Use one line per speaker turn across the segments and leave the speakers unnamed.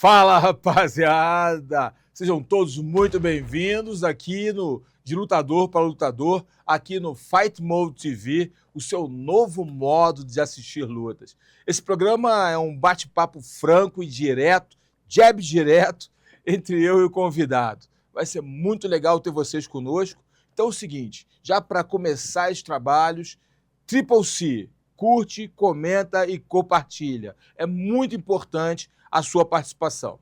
Fala, rapaziada! Sejam todos muito bem-vindos aqui no De Lutador para Lutador, aqui no Fight Mode TV, o seu novo modo de assistir lutas. Esse programa é um bate-papo franco e direto, jab direto, entre eu e o convidado. Vai ser muito legal ter vocês conosco. Então é o seguinte, já para começar os trabalhos, Triple C, curte, comenta e compartilha. É muito importante a sua participação.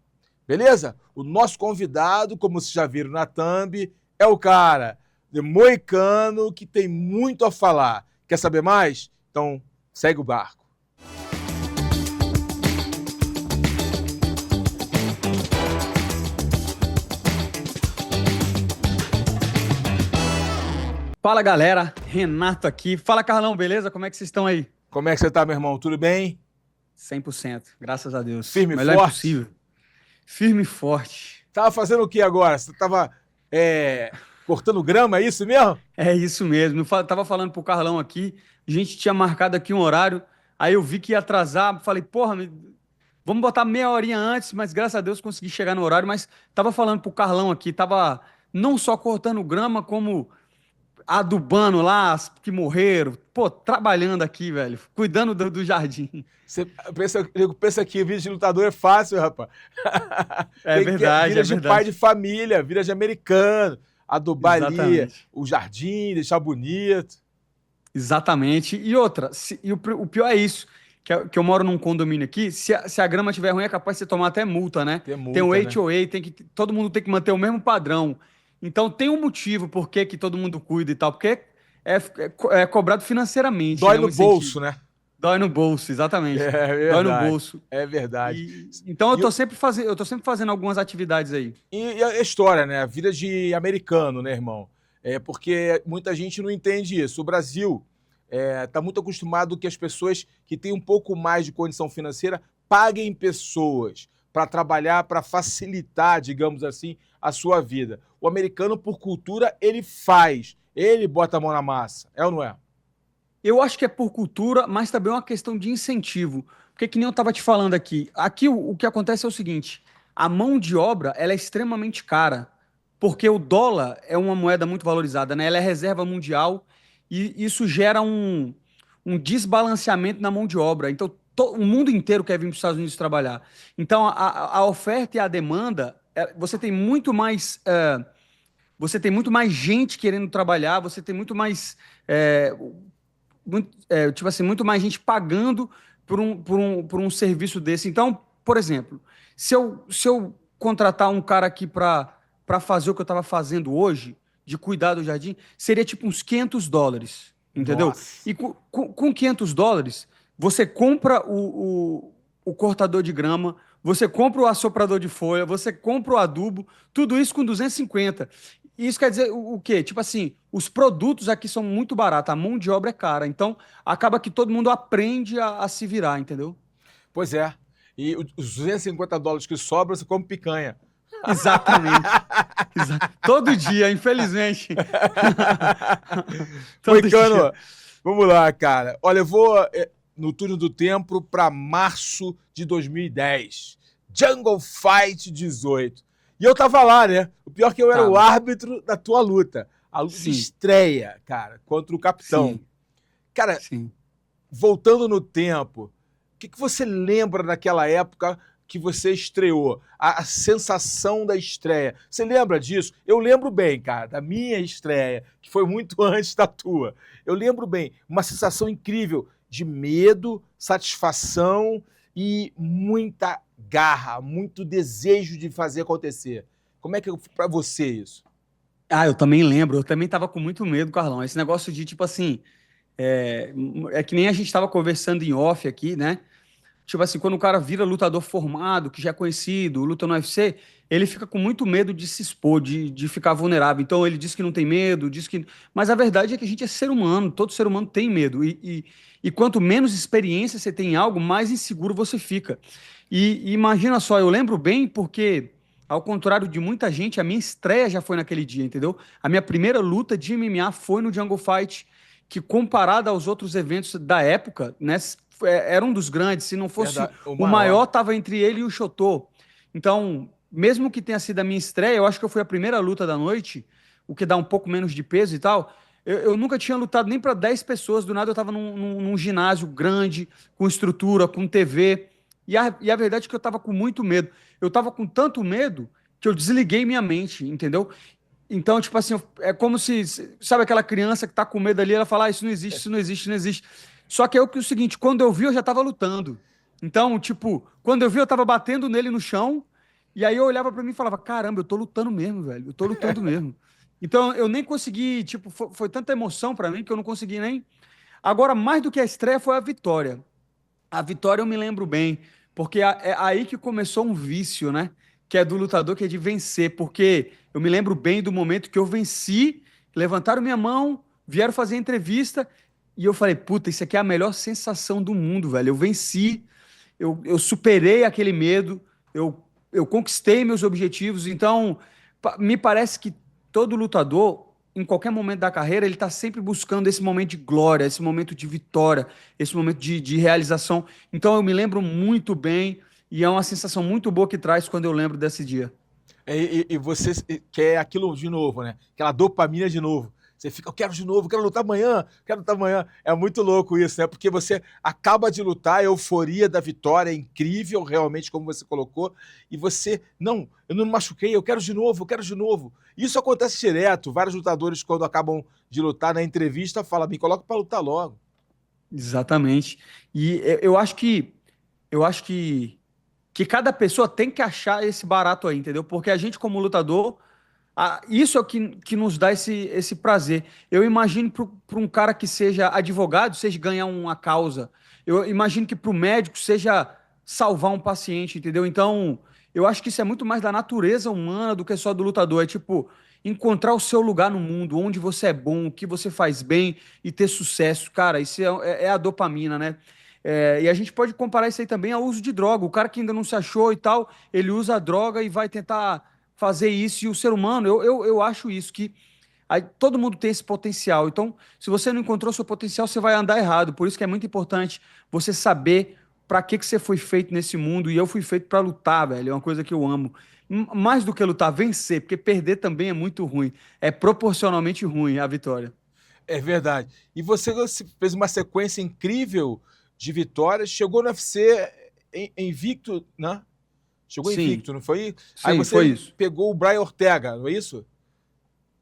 Beleza? O nosso convidado, como vocês já viram na thumb, é o cara de Moicano, que tem muito a falar. Quer saber mais? Então, segue o barco.
Fala, galera. Renato aqui. Fala, Carlão, beleza? Como é que vocês estão aí?
Como é que você tá, meu irmão? Tudo bem?
100%, graças a Deus.
Firme e
Melhor
forte?
Impossível. Firme e forte.
Tava fazendo o que agora? Você tava cortando grama, é isso mesmo?
É isso mesmo. Tava falando pro Carlão aqui, a gente tinha marcado aqui um horário, aí eu vi que ia atrasar, falei, porra, vamos botar meia horinha antes, mas graças a Deus consegui chegar no horário, mas tava falando pro Carlão aqui, tava não só cortando grama, como adubando lá as que morreram, pô, trabalhando aqui, velho, cuidando do jardim.
Você pensa que vida de lutador é fácil, rapaz.
É verdade,
vira
é
de
verdade.
pai de família, vira de americano, adubar ali
Exatamente.
o jardim, deixar bonito.
Exatamente. E outra, o pior é isso, que eu moro num condomínio aqui, se a grama estiver ruim, é capaz de você tomar até multa, né?
Tem multa,
Tem o
né?
HOA, todo mundo tem que manter o mesmo padrão. Então tem um motivo por que todo mundo cuida e tal, porque é cobrado financeiramente,
Dói
né? Um
no
incentivo.
bolso, né?
Dói no bolso, exatamente.
É
Dói no
verdade.
bolso.
É verdade.
Então eu
E
tô sempre fazendo algumas atividades aí.
E a história, né? A vida de americano, né, irmão? Porque muita gente não entende isso. O Brasil está muito acostumado que as pessoas que têm um pouco mais de condição financeira paguem pessoas para trabalhar, para facilitar, digamos assim, a sua vida. O americano, por cultura, ele faz. Ele bota a mão na massa. É ou não é?
Eu acho que é por cultura, mas também é uma questão de incentivo. Porque que nem eu estava te falando aqui. Aqui o que acontece é o seguinte: a mão de obra ela é extremamente cara, porque o dólar é uma moeda muito valorizada, né? Ela é reserva mundial e isso gera um desbalanceamento na mão de obra. Então o mundo inteiro quer vir para os Estados Unidos trabalhar. Então a oferta e a demanda, você tem muito mais gente querendo trabalhar, você tem muito mais tipo assim, muito mais gente pagando por um serviço desse. Então, por exemplo, se eu contratar um cara aqui para fazer o que eu estava fazendo hoje, de cuidar do jardim, seria tipo uns $500, entendeu?
Nossa.
E com $500, você compra o cortador de grama, você compra o assoprador de folha, você compra o adubo, tudo isso com 250. Isso quer dizer o quê? Tipo assim, os produtos aqui são muito baratos, a mão de obra é cara. Então, acaba que todo mundo aprende a se virar, entendeu?
Pois é. E os $250 que sobram, você come picanha.
Exatamente. Todo dia, infelizmente. Todo
Moicano,
dia.
vamos lá, cara. Olha, eu vou no túnel do tempo para março de 2010. Jungle Fight 18. E eu tava lá, né? O pior é que eu era o
Tava.
árbitro da tua luta. A luta de
Sim,
estreia, cara, contra o capitão.
sim,
Cara,
sim.
voltando no tempo, o que você lembra daquela época que você estreou? A sensação da estreia. Você lembra disso? Eu lembro bem, cara, da minha estreia, que foi muito antes da tua. Eu lembro bem, uma sensação incrível de medo, satisfação e muita garra, muito desejo de fazer acontecer. Como é que foi pra você isso?
Ah, eu também lembro. Eu também tava com muito medo, Carlão. Esse negócio de, tipo assim, é, é que nem a gente tava conversando em off aqui, né? Tipo assim, quando o cara vira lutador formado, que já é conhecido, luta no UFC, ele fica com muito medo de se expor, de ficar vulnerável. Então ele diz que não tem medo, diz que. Mas a verdade é que a gente é ser humano, todo ser humano tem medo. E quanto menos experiência você tem em algo, mais inseguro você fica. E imagina só, eu lembro bem porque, ao contrário de muita gente, a minha estreia já foi naquele dia, entendeu? A minha primeira luta de MMA foi no Jungle Fight, que comparado aos outros eventos da época, né, era um dos grandes, se não fosse
Verdade, o
o
maior.
maior, estava entre ele e o Chotô. Então, mesmo que tenha sido a minha estreia, eu acho que eu fui a primeira luta da noite, o que dá um pouco menos de peso e tal. Eu nunca tinha lutado nem para 10 pessoas, do nada eu estava num ginásio grande, com estrutura, com TV. E a verdade é que eu estava com muito medo. Eu estava com tanto medo que eu desliguei minha mente, entendeu? Então, tipo assim, é como se, sabe aquela criança que tá com medo ali, ela fala, isso não existe, isso não existe, isso não existe. Só que é o seguinte, quando eu vi, eu já tava lutando. Então, tipo, quando eu vi, eu tava batendo nele no chão, e aí eu olhava pra mim e falava, caramba, eu tô lutando mesmo, velho, eu tô lutando mesmo. Então, eu nem consegui, tipo, foi tanta emoção pra mim que eu não consegui nem. Agora, mais do que a estreia, foi a vitória. A vitória eu me lembro bem, porque é aí que começou um vício, né? Que é do lutador, que é de vencer. Porque eu me lembro bem do momento que eu venci, levantaram minha mão, vieram fazer entrevista, e eu falei, puta, isso aqui é a melhor sensação do mundo, velho. Eu venci, eu superei aquele medo, eu conquistei meus objetivos. Então, me parece que todo lutador, em qualquer momento da carreira, ele está sempre buscando esse momento de glória, esse momento de vitória, esse momento de realização. Então, eu me lembro muito bem e é uma sensação muito boa que traz quando eu lembro desse dia.
E você quer aquilo de novo, né? Aquela dopamina de novo. Você fica, eu quero de novo, quero lutar amanhã, quero lutar amanhã. É muito louco isso, né? Porque você acaba de lutar, a euforia da vitória é incrível, realmente, como você colocou, e você, não, eu não me machuquei, eu quero de novo, eu quero de novo. Isso acontece direto. Vários lutadores, quando acabam de lutar na entrevista, falam, me coloca para lutar logo.
Exatamente. E eu acho que cada pessoa tem que achar esse barato aí, entendeu? Porque a gente, como lutador, isso é o que nos dá esse prazer. Eu imagino para um cara que seja advogado, seja ganhar uma causa. Eu imagino que para o médico seja salvar um paciente, entendeu? Então, eu acho que isso é muito mais da natureza humana do que só do lutador. É tipo, encontrar o seu lugar no mundo, onde você é bom, o que você faz bem e ter sucesso. Cara, isso é a dopamina, né? E a gente pode comparar isso aí também ao uso de droga. O cara que ainda não se achou e tal, ele usa a droga e vai tentar fazer isso. E o ser humano, eu acho isso, que todo mundo tem esse potencial. Então, se você não encontrou seu potencial, você vai andar errado. Por isso que é muito importante você saber para que você foi feito nesse mundo. E eu fui feito para lutar, velho. É uma coisa que eu amo. Mais do que lutar, vencer, porque perder também é muito ruim. É proporcionalmente ruim a vitória.
É verdade. E você fez uma sequência incrível de vitórias, chegou no UFC invicto, né? Chegou
Sim,
invicto, não foi? Aí
sim, foi
você
isso.
pegou o Brian Ortega, não é isso?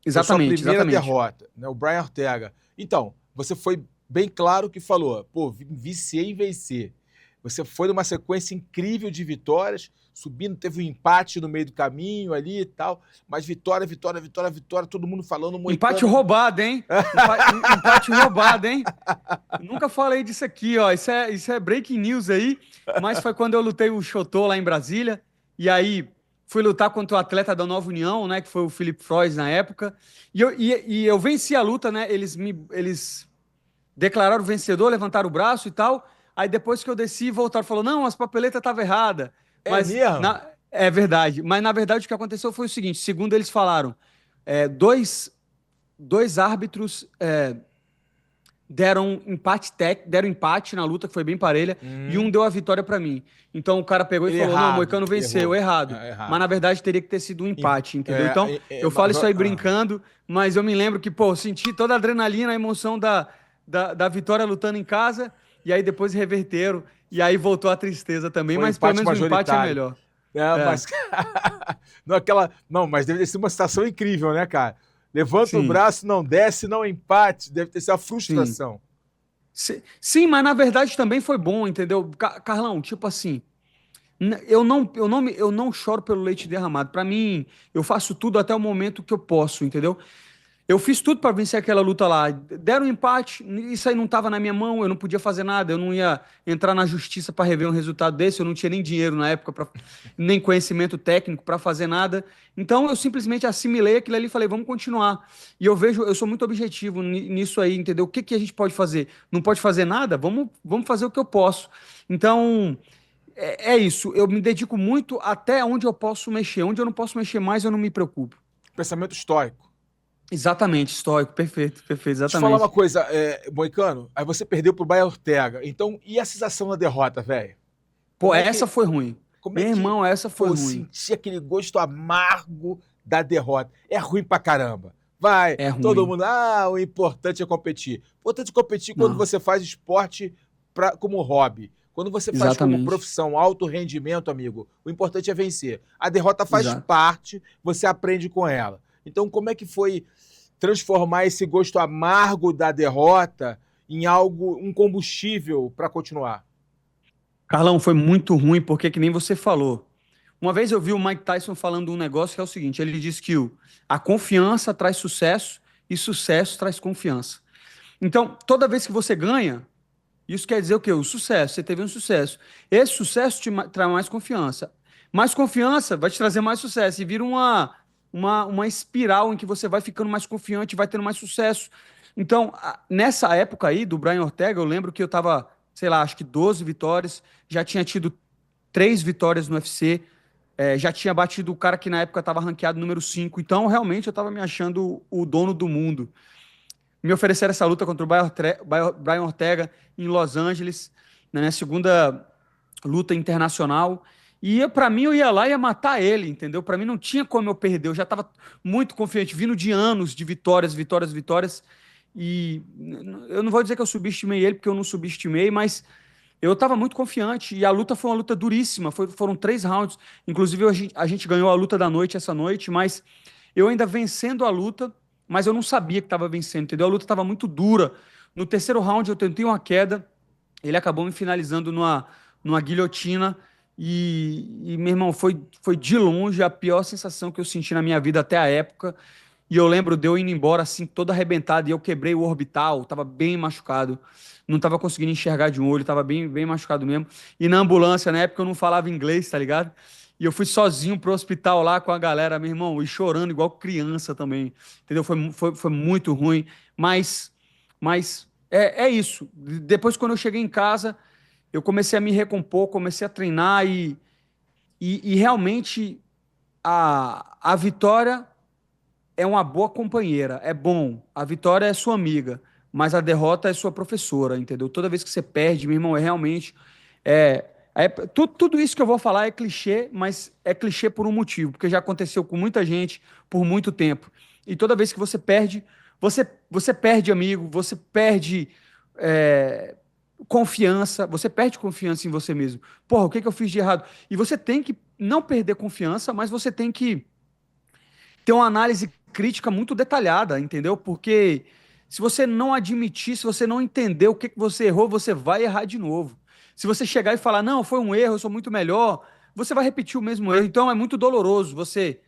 Foi sua
Exatamente,
primeira
exatamente.
derrota, né? O Brian Ortega. Então, você foi bem claro que falou, pô, viciei em vencer. Você foi numa sequência incrível de vitórias, subindo, teve um empate no meio do caminho ali e tal, mas vitória, vitória, vitória, vitória, todo mundo falando, o
Empate
Moicano.
roubado, hein? Empate roubado, hein? Nunca falei disso aqui, ó. Isso é breaking news aí, mas foi quando eu lutei o Chotô lá em Brasília. E aí fui lutar contra o atleta da Nova União, né? Que foi o Felipe Frois na época. E eu venci a luta, né? Eles declararam o vencedor, levantaram o braço e tal. Aí depois que eu desci, voltaram e falaram: não, as papeletas estavam erradas.
É mesmo?
É verdade. Mas na verdade o que aconteceu foi o seguinte: segundo eles falaram, dois árbitros deram empate na luta, que foi bem parelha, e um
Hum,
deu a vitória pra mim. Então o cara pegou e
ele
falou: "Não, o
errado,
Moicano venceu,
errou.
errado".
É,
Mas
errado.
na verdade teria que ter sido um
Em-
empate, entendeu? Então, eu falo
mas,
isso aí brincando, mas eu me lembro que, pô, eu senti toda a adrenalina, a emoção da vitória lutando em casa, e aí depois reverteram, e aí voltou a tristeza também,
foi um
mas pelo
empate
menos o empate é
majoritário.
melhor.
É,
É,
mas não, não, mas deve ter sido uma situação incrível, né, cara? Levanta o
sim,
braço, não desce, não empate, deve ter sido uma
sim.
frustração.
Sim, mas na verdade também foi bom, entendeu? Carlão, tipo assim, eu não choro pelo leite derramado. Pra mim, eu faço tudo até o momento que eu posso, entendeu? Eu fiz tudo pra vencer aquela luta lá. Deram um empate, isso aí não tava na minha mão, eu não podia fazer nada, eu não ia entrar na justiça pra rever um resultado desse, eu não tinha nem dinheiro na época, nem conhecimento técnico pra fazer nada. Então eu simplesmente assimilei aquilo ali e falei, vamos continuar. E eu sou muito objetivo nisso aí, entendeu? O que que a gente pode fazer? Não pode fazer nada? Vamos fazer o que eu posso. Então, é isso. Eu me dedico muito até onde eu posso mexer. Onde eu não posso mexer mais, eu não me preocupo.
Pensamento estoico.
Exatamente, estoico, perfeito, perfeito,
Deixa eu falar uma
exatamente.
coisa, Moicano, aí você perdeu pro Brian Ortega. Então, e a sensação da derrota, velho?
Pô,
Como é
essa
que.
foi ruim.
Como é
Meu
que,
irmão, essa foi
pô,
ruim.
sentir aquele gosto amargo da derrota? É ruim pra caramba. Vai,
É
todo
ruim.
mundo, o importante é competir. O importante é competir quando
Não,
você faz esporte como hobby. Quando você faz como
exatamente.
profissão, alto rendimento, amigo, o importante é vencer. A derrota faz
Exato.
parte, você aprende com ela. Então, como é que foi transformar esse gosto amargo da derrota em algo, um combustível para continuar?
Carlão, foi muito ruim, porque que nem você falou. Uma vez eu vi o Mike Tyson falando um negócio que é o seguinte: ele disse que a confiança traz sucesso e sucesso traz confiança. Então, toda vez que você ganha, isso quer dizer o quê? O sucesso. Você teve um sucesso. Esse sucesso traz mais confiança. Mais confiança vai te trazer mais sucesso. E vira uma espiral em que você vai ficando mais confiante, vai tendo mais sucesso. Então, nessa época aí do Brian Ortega, eu lembro que eu tava, sei lá, acho que 12 vitórias, já tinha tido 3 vitórias no UFC, já tinha batido o cara que na época estava ranqueado número 5. Então, realmente, eu estava me achando o dono do mundo. Me ofereceram essa luta contra o Brian Ortega em Los Angeles, na minha segunda luta internacional. E para mim eu ia lá e ia matar ele, entendeu? Para mim não tinha como eu perder. Eu já estava muito confiante, vindo de anos de vitórias, vitórias, vitórias. E eu não vou dizer que eu subestimei ele, porque eu não subestimei, mas eu estava muito confiante. E a luta foi uma luta duríssima. Foram 3 rounds. Inclusive a gente ganhou a luta da noite essa noite, mas eu ainda vencendo a luta, mas eu não sabia que estava vencendo, entendeu? A luta estava muito dura. No terceiro round eu tentei uma queda, ele acabou me finalizando numa guilhotina e meu irmão, foi de longe a pior sensação que eu senti na minha vida até a época. E eu lembro de eu indo embora assim, todo arrebentado, e eu quebrei o orbital, tava bem machucado. Não tava conseguindo enxergar de um olho, tava bem, bem machucado mesmo. E na ambulância, na época eu não falava inglês, tá ligado? E eu fui sozinho pro hospital lá com a galera, meu irmão, e chorando igual criança também. Entendeu? Foi muito ruim. Mas é isso. Depois, quando eu cheguei em casa, eu comecei a me recompor, comecei a treinar e realmente a vitória é uma boa companheira, é bom. A vitória é sua amiga, mas a derrota é sua professora, entendeu? Toda vez que você perde, meu irmão, é realmente. Tudo isso que eu vou falar é clichê, mas é clichê por um motivo, porque já aconteceu com muita gente por muito tempo. E toda vez que você perde, você perde amigo, você perde é, confiança, você perde confiança em você mesmo. Porra, o que que eu fiz de errado? E você tem que não perder confiança, mas você tem que ter uma análise crítica muito detalhada, entendeu? Porque se você não admitir, se você não entender o que que você errou, você vai errar de novo. Se você chegar e falar, não, foi um erro, eu sou muito melhor, você vai repetir o mesmo erro. Então é muito doloroso você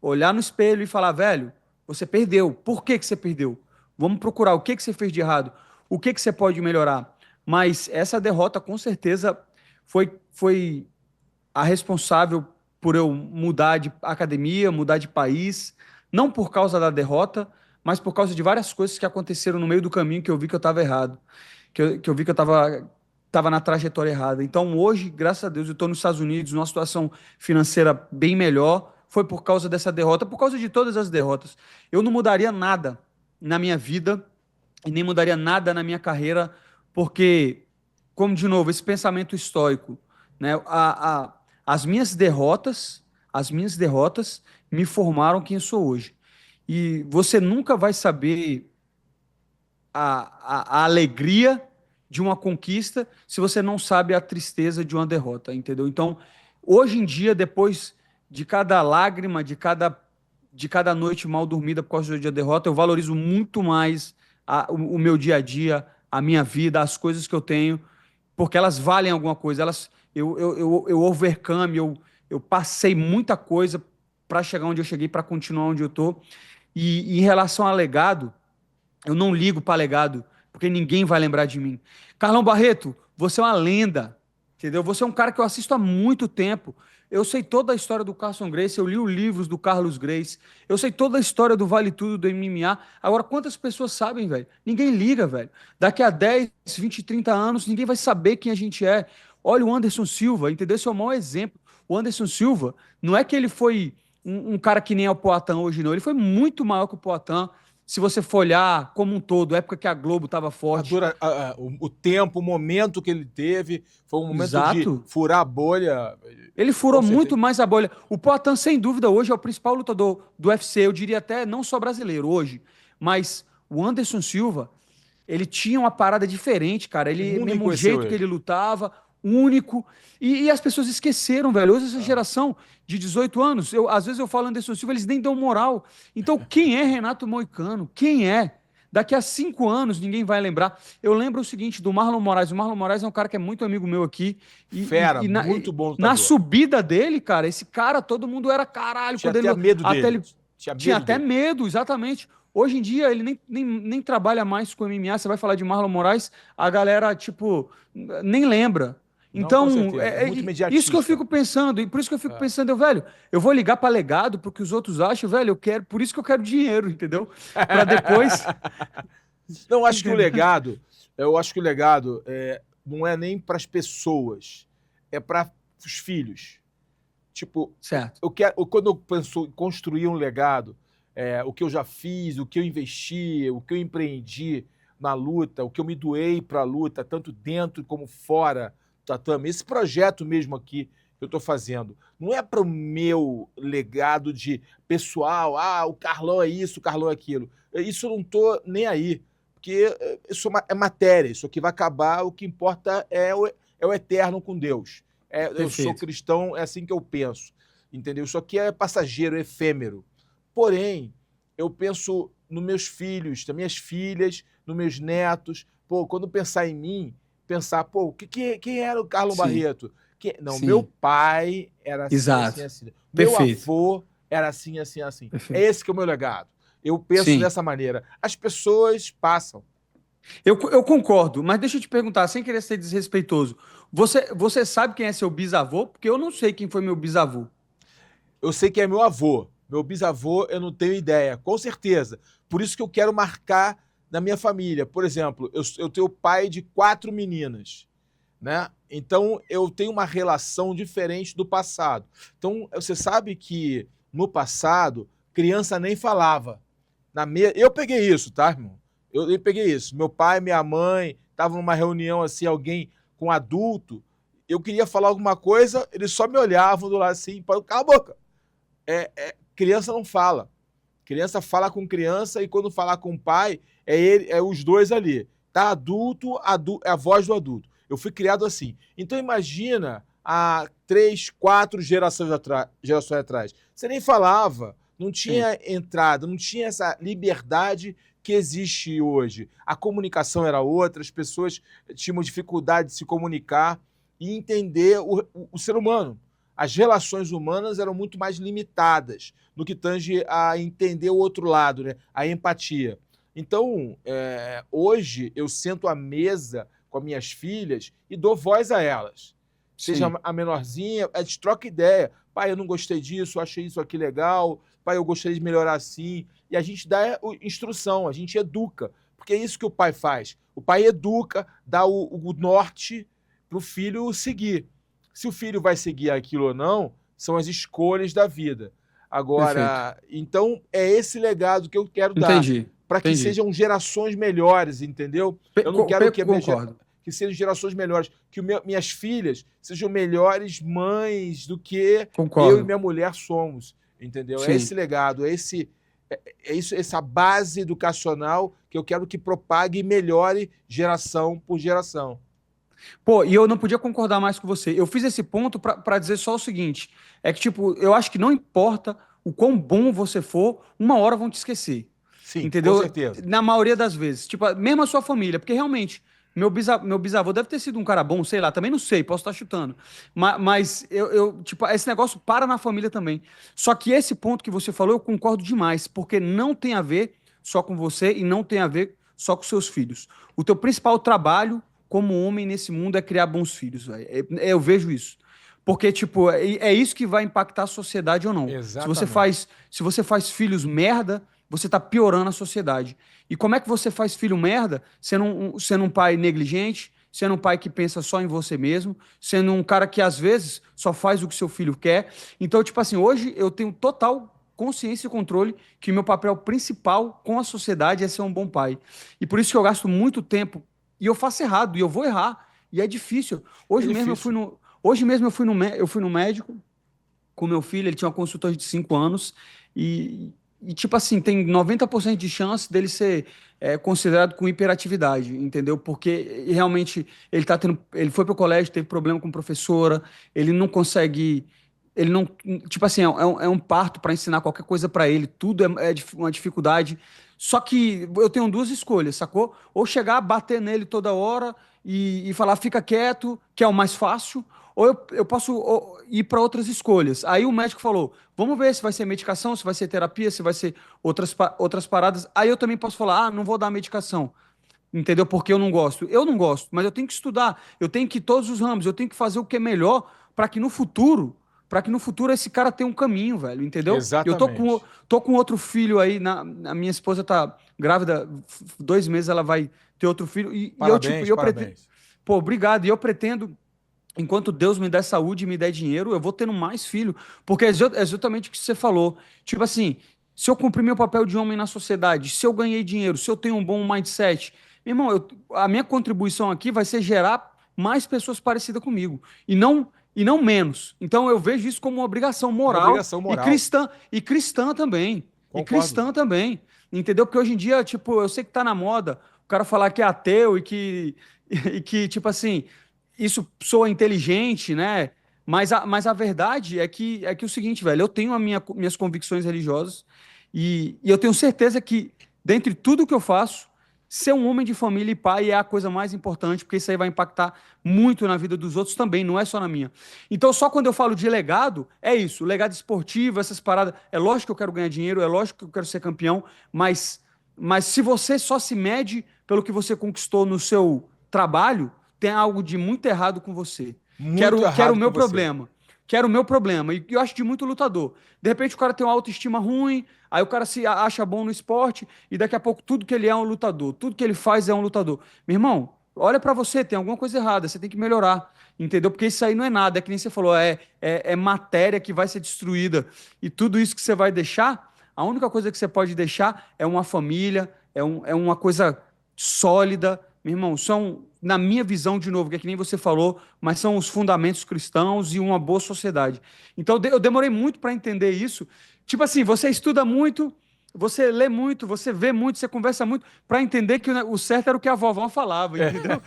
olhar no espelho e falar, velho, você perdeu. Por que que você perdeu? Vamos procurar o que que você fez de errado, o que que você pode melhorar. Mas essa derrota, com certeza, foi a responsável por eu mudar de academia, mudar de país, não por causa da derrota, mas por causa de várias coisas que aconteceram no meio do caminho que eu vi que eu estava errado, que eu vi que eu estava na trajetória errada. Então, hoje, graças a Deus, eu estou nos Estados Unidos, numa situação financeira bem melhor. Foi por causa dessa derrota, por causa de todas as derrotas. Eu não mudaria nada na minha vida e nem mudaria nada na minha carreira, porque, como de novo, esse pensamento estoico, né? As minhas derrotas me formaram quem eu sou hoje. E você nunca vai saber a alegria de uma conquista se você não sabe a tristeza de uma derrota, entendeu? Então, hoje em dia, depois de cada lágrima, de cada noite mal dormida por causa da derrota, eu valorizo muito mais o meu dia a dia, a minha vida, as coisas que eu tenho, porque elas valem alguma coisa. Eu overcome, eu passei muita coisa para chegar onde eu cheguei, para continuar onde eu estou. E em relação a legado, eu não ligo para legado, porque ninguém vai lembrar de mim. Carlão Barreto, você é uma lenda, entendeu? Você é um cara que eu assisto há muito tempo. Eu sei toda a história do Carson Gracie, eu li os livros do Carlos Gracie, eu sei toda a história do Vale Tudo do MMA. Agora, quantas pessoas sabem, velho? Ninguém liga, velho. Daqui a 10, 20, 30 anos, ninguém vai saber quem a gente é. Olha o Anderson Silva, entendeu? Esse é o maior exemplo. O Anderson Silva, não é que ele foi um cara que nem é o Poatan hoje, não. Ele foi muito maior que o Poatan, se você for olhar como um todo, época que a Globo estava forte.
O tempo, o momento que ele teve, foi um momento de
Exato.
furar a bolha.
Ele
Com
furou
certeza.
muito mais a bolha. O Poatan, sem dúvida, hoje é o principal lutador do UFC, eu diria até não só brasileiro hoje, mas o Anderson Silva, ele tinha uma parada diferente, cara.
O
Ele,
mundo
mesmo o
conheceu
jeito que
ele.
ele lutava, único. E as pessoas esqueceram, velho. Hoje essa geração de 18 anos, às vezes eu falo Anderson Silva, eles nem dão moral. Então, quem é Renato Moicano? Quem é? Daqui a 5 anos ninguém vai lembrar. Eu lembro o seguinte do Marlon Moraes. O Marlon Moraes é um cara que é muito amigo meu aqui.
Fera, muito bom
Na
lutador.
subida dele, cara, esse cara, todo mundo era caralho.
Tinha
Quando ele,
até medo
até
dele.
ele tinha até medo, exatamente. Hoje em dia, ele nem trabalha mais com MMA. Você vai falar de Marlon Moraes, a galera, tipo, nem lembra.
Não, com
Então,
certeza. É muito
isso que eu
imediatista.
fico pensando, e por isso que eu fico pensando, velho, eu vou ligar para legado porque os outros acham, velho, eu quero, por isso que eu quero dinheiro, entendeu? Para depois.
Não, acho que o legado, eu acho que o legado não é nem para as pessoas, é para os filhos. Tipo,
Certo.
quando eu penso em construir um legado, o que eu já fiz, o que eu investi, o que eu empreendi na luta, o que eu me doei para a luta, tanto dentro como fora do tatame, esse projeto mesmo aqui que eu estou fazendo, não é para o meu legado de pessoal, o Carlão é isso, o Carlão é aquilo. Isso eu não estou nem aí, porque isso é matéria, isso aqui vai acabar, o que importa é o eterno com Deus. Eu sou cristão, é assim que eu penso, entendeu? Isso aqui é passageiro, é efêmero. Porém, eu penso nos meus filhos, nas minhas filhas, nos meus netos. Pô, quando pensar em mim, pensar, pô, quem era o Carlon Barreto? Meu pai era assim,
exato,
assim. Meu avô era assim, assim, assim.
Perfeito.
É esse que é o meu legado. Eu penso dessa maneira. As pessoas passam.
Eu concordo, mas deixa eu te perguntar, sem querer ser desrespeitoso, você sabe quem é seu bisavô? Porque eu não sei quem foi meu bisavô.
Eu sei que é meu avô. Meu bisavô, eu não tenho ideia, com certeza. Por isso que eu quero marcar na minha família. Por exemplo, eu tenho pai de 4 meninas, né? Então, eu tenho uma relação diferente do passado. Então, você sabe que no passado, criança nem falava. Eu peguei isso, tá, irmão? Eu peguei isso. Meu pai, minha mãe, estavam numa reunião assim, alguém com adulto, eu queria falar alguma coisa, eles só me olhavam do lado assim, cala a boca. Criança não fala. Criança fala com criança e quando falar com o pai, é os dois ali. Tá adulto, é a voz do adulto. Eu fui criado assim. Então imagina há 3, 4 gerações atrás. Você nem falava, não tinha entrada, não tinha essa liberdade que existe hoje. A comunicação era outra, as pessoas tinham dificuldade de se comunicar e entender o ser humano. As relações humanas eram muito mais limitadas no que tange a entender o outro lado, né? A empatia. Então, hoje eu sento à mesa com as minhas filhas e dou voz a elas. Seja a menorzinha, a gente troca ideia. Pai, eu não gostei disso, achei isso aqui legal. Pai, eu gostaria de melhorar assim. E a gente dá instrução, a gente educa. Porque é isso que o pai faz. O pai educa, dá o norte para o filho seguir. Se o filho vai seguir aquilo ou não, são as escolhas da vida. Agora, então, é esse legado que eu quero dar. Para que sejam gerações melhores, entendeu? Eu não quero que sejam gerações melhores. Que minhas filhas sejam melhores mães do que eu e minha mulher somos. Entendeu? Sim. É esse legado, essa base educacional que eu quero que propague e melhore geração por geração.
Pô, e eu não podia concordar mais com você. Eu fiz esse ponto para dizer só o seguinte: é que, tipo, eu acho que não importa o quão bom você for, uma hora vão te esquecer.
Sim,
entendeu?
Com certeza.
Na maioria das vezes. Tipo, mesmo a sua família, porque realmente, meu bisavô deve ter sido um cara bom, sei lá, também não sei, posso estar chutando. Mas tipo, esse negócio para na família também. Só que esse ponto que você falou, eu concordo demais, porque não tem a ver só com você e não tem a ver só com seus filhos. O teu principal trabalho como homem nesse mundo é criar bons filhos, velho. Eu vejo isso. Porque, tipo, é isso que vai impactar a sociedade ou não.
Exatamente.
Se você faz filhos merda, você tá piorando a sociedade. E como é que você faz filho merda sendo um pai negligente, sendo um pai que pensa só em você mesmo, sendo um cara que, às vezes, só faz o que seu filho quer? Então, tipo assim, hoje eu tenho total consciência e controle que o meu papel principal com a sociedade é ser um bom pai. E por isso que eu gasto muito tempo, e eu faço errado, e eu vou errar, e é difícil.
É difícil.
Hoje mesmo eu fui no médico com meu filho, ele tinha uma consulta de 5 anos, tipo assim, tem 90% de chance dele ser considerado com hiperatividade, entendeu? Porque realmente ele foi pro colégio, teve problema com professora, ele não consegue, ele não, tipo assim, é um parto para ensinar qualquer coisa para ele, tudo uma dificuldade. Só que eu tenho duas escolhas, sacou? Ou chegar, bater nele toda hora e falar, fica quieto, que é o mais fácil, ou eu posso ir para outras escolhas. Aí o médico falou: vamos ver se vai ser medicação, se vai ser terapia, se vai ser outras paradas. Aí eu também posso falar: ah, não vou dar medicação. Entendeu? Porque eu não gosto. Eu não gosto, mas eu tenho que estudar, eu tenho que ir todos os ramos, eu tenho que fazer o que é melhor para que no futuro. Para que no futuro esse cara tenha um caminho, velho, entendeu? Eu
Exatamente.
tô com outro filho aí, a minha esposa tá grávida, 2 meses ela vai ter outro filho, e eu, tipo,
Parabéns,
eu pretendo.
parabéns.
Pô, obrigado. E eu pretendo, enquanto Deus me der saúde e me der dinheiro, eu vou tendo mais filho. Porque é exatamente o que você falou. Tipo assim, se eu cumprir meu papel de homem na sociedade, se eu ganhei dinheiro, se eu tenho um bom mindset, meu irmão, a minha contribuição aqui vai ser gerar mais pessoas parecidas comigo. E não menos. Então eu vejo isso como uma obrigação
Uma
moral
obrigação moral.
e cristã também. E
Concordo.
cristã também. Entendeu? Porque hoje em dia, tipo, eu sei que tá na moda o cara falar que é ateu e que, tipo assim, isso soa inteligente, né? Mas a verdade é que o seguinte, velho, eu tenho minhas convicções religiosas e eu tenho certeza que, dentre tudo que eu faço, ser um homem de família e pai é a coisa mais importante, porque isso aí vai impactar muito na vida dos outros também, não é só na minha. Então, só quando eu falo de legado, é isso, legado esportivo, essas paradas. É lógico que eu quero ganhar dinheiro, é lógico que eu quero ser campeão, mas se você só se mede pelo que você conquistou no seu trabalho, tem algo de muito errado com você.
Muito
Quero o
errado com
meu
você.
problema. Quero o meu problema. E eu acho de muito lutador. De repente o cara tem uma autoestima ruim, aí o cara se acha bom no esporte, e daqui a pouco tudo que ele é um lutador. Tudo que ele faz é um lutador. Meu irmão, olha pra você, tem alguma coisa errada, você tem que melhorar. Entendeu? Porque isso aí não é nada, é que nem você falou, é matéria que vai ser destruída. E tudo isso que você vai deixar, a única coisa que você pode deixar é uma família, é uma coisa sólida. Meu irmão, são, na minha visão, de novo, que é que nem você falou, mas são os fundamentos cristãos e uma boa sociedade. Então, eu demorei muito para entender isso. Tipo assim, você estuda muito, você lê muito, você vê muito, você conversa muito, para entender que o certo era o que a vovó falava, entendeu?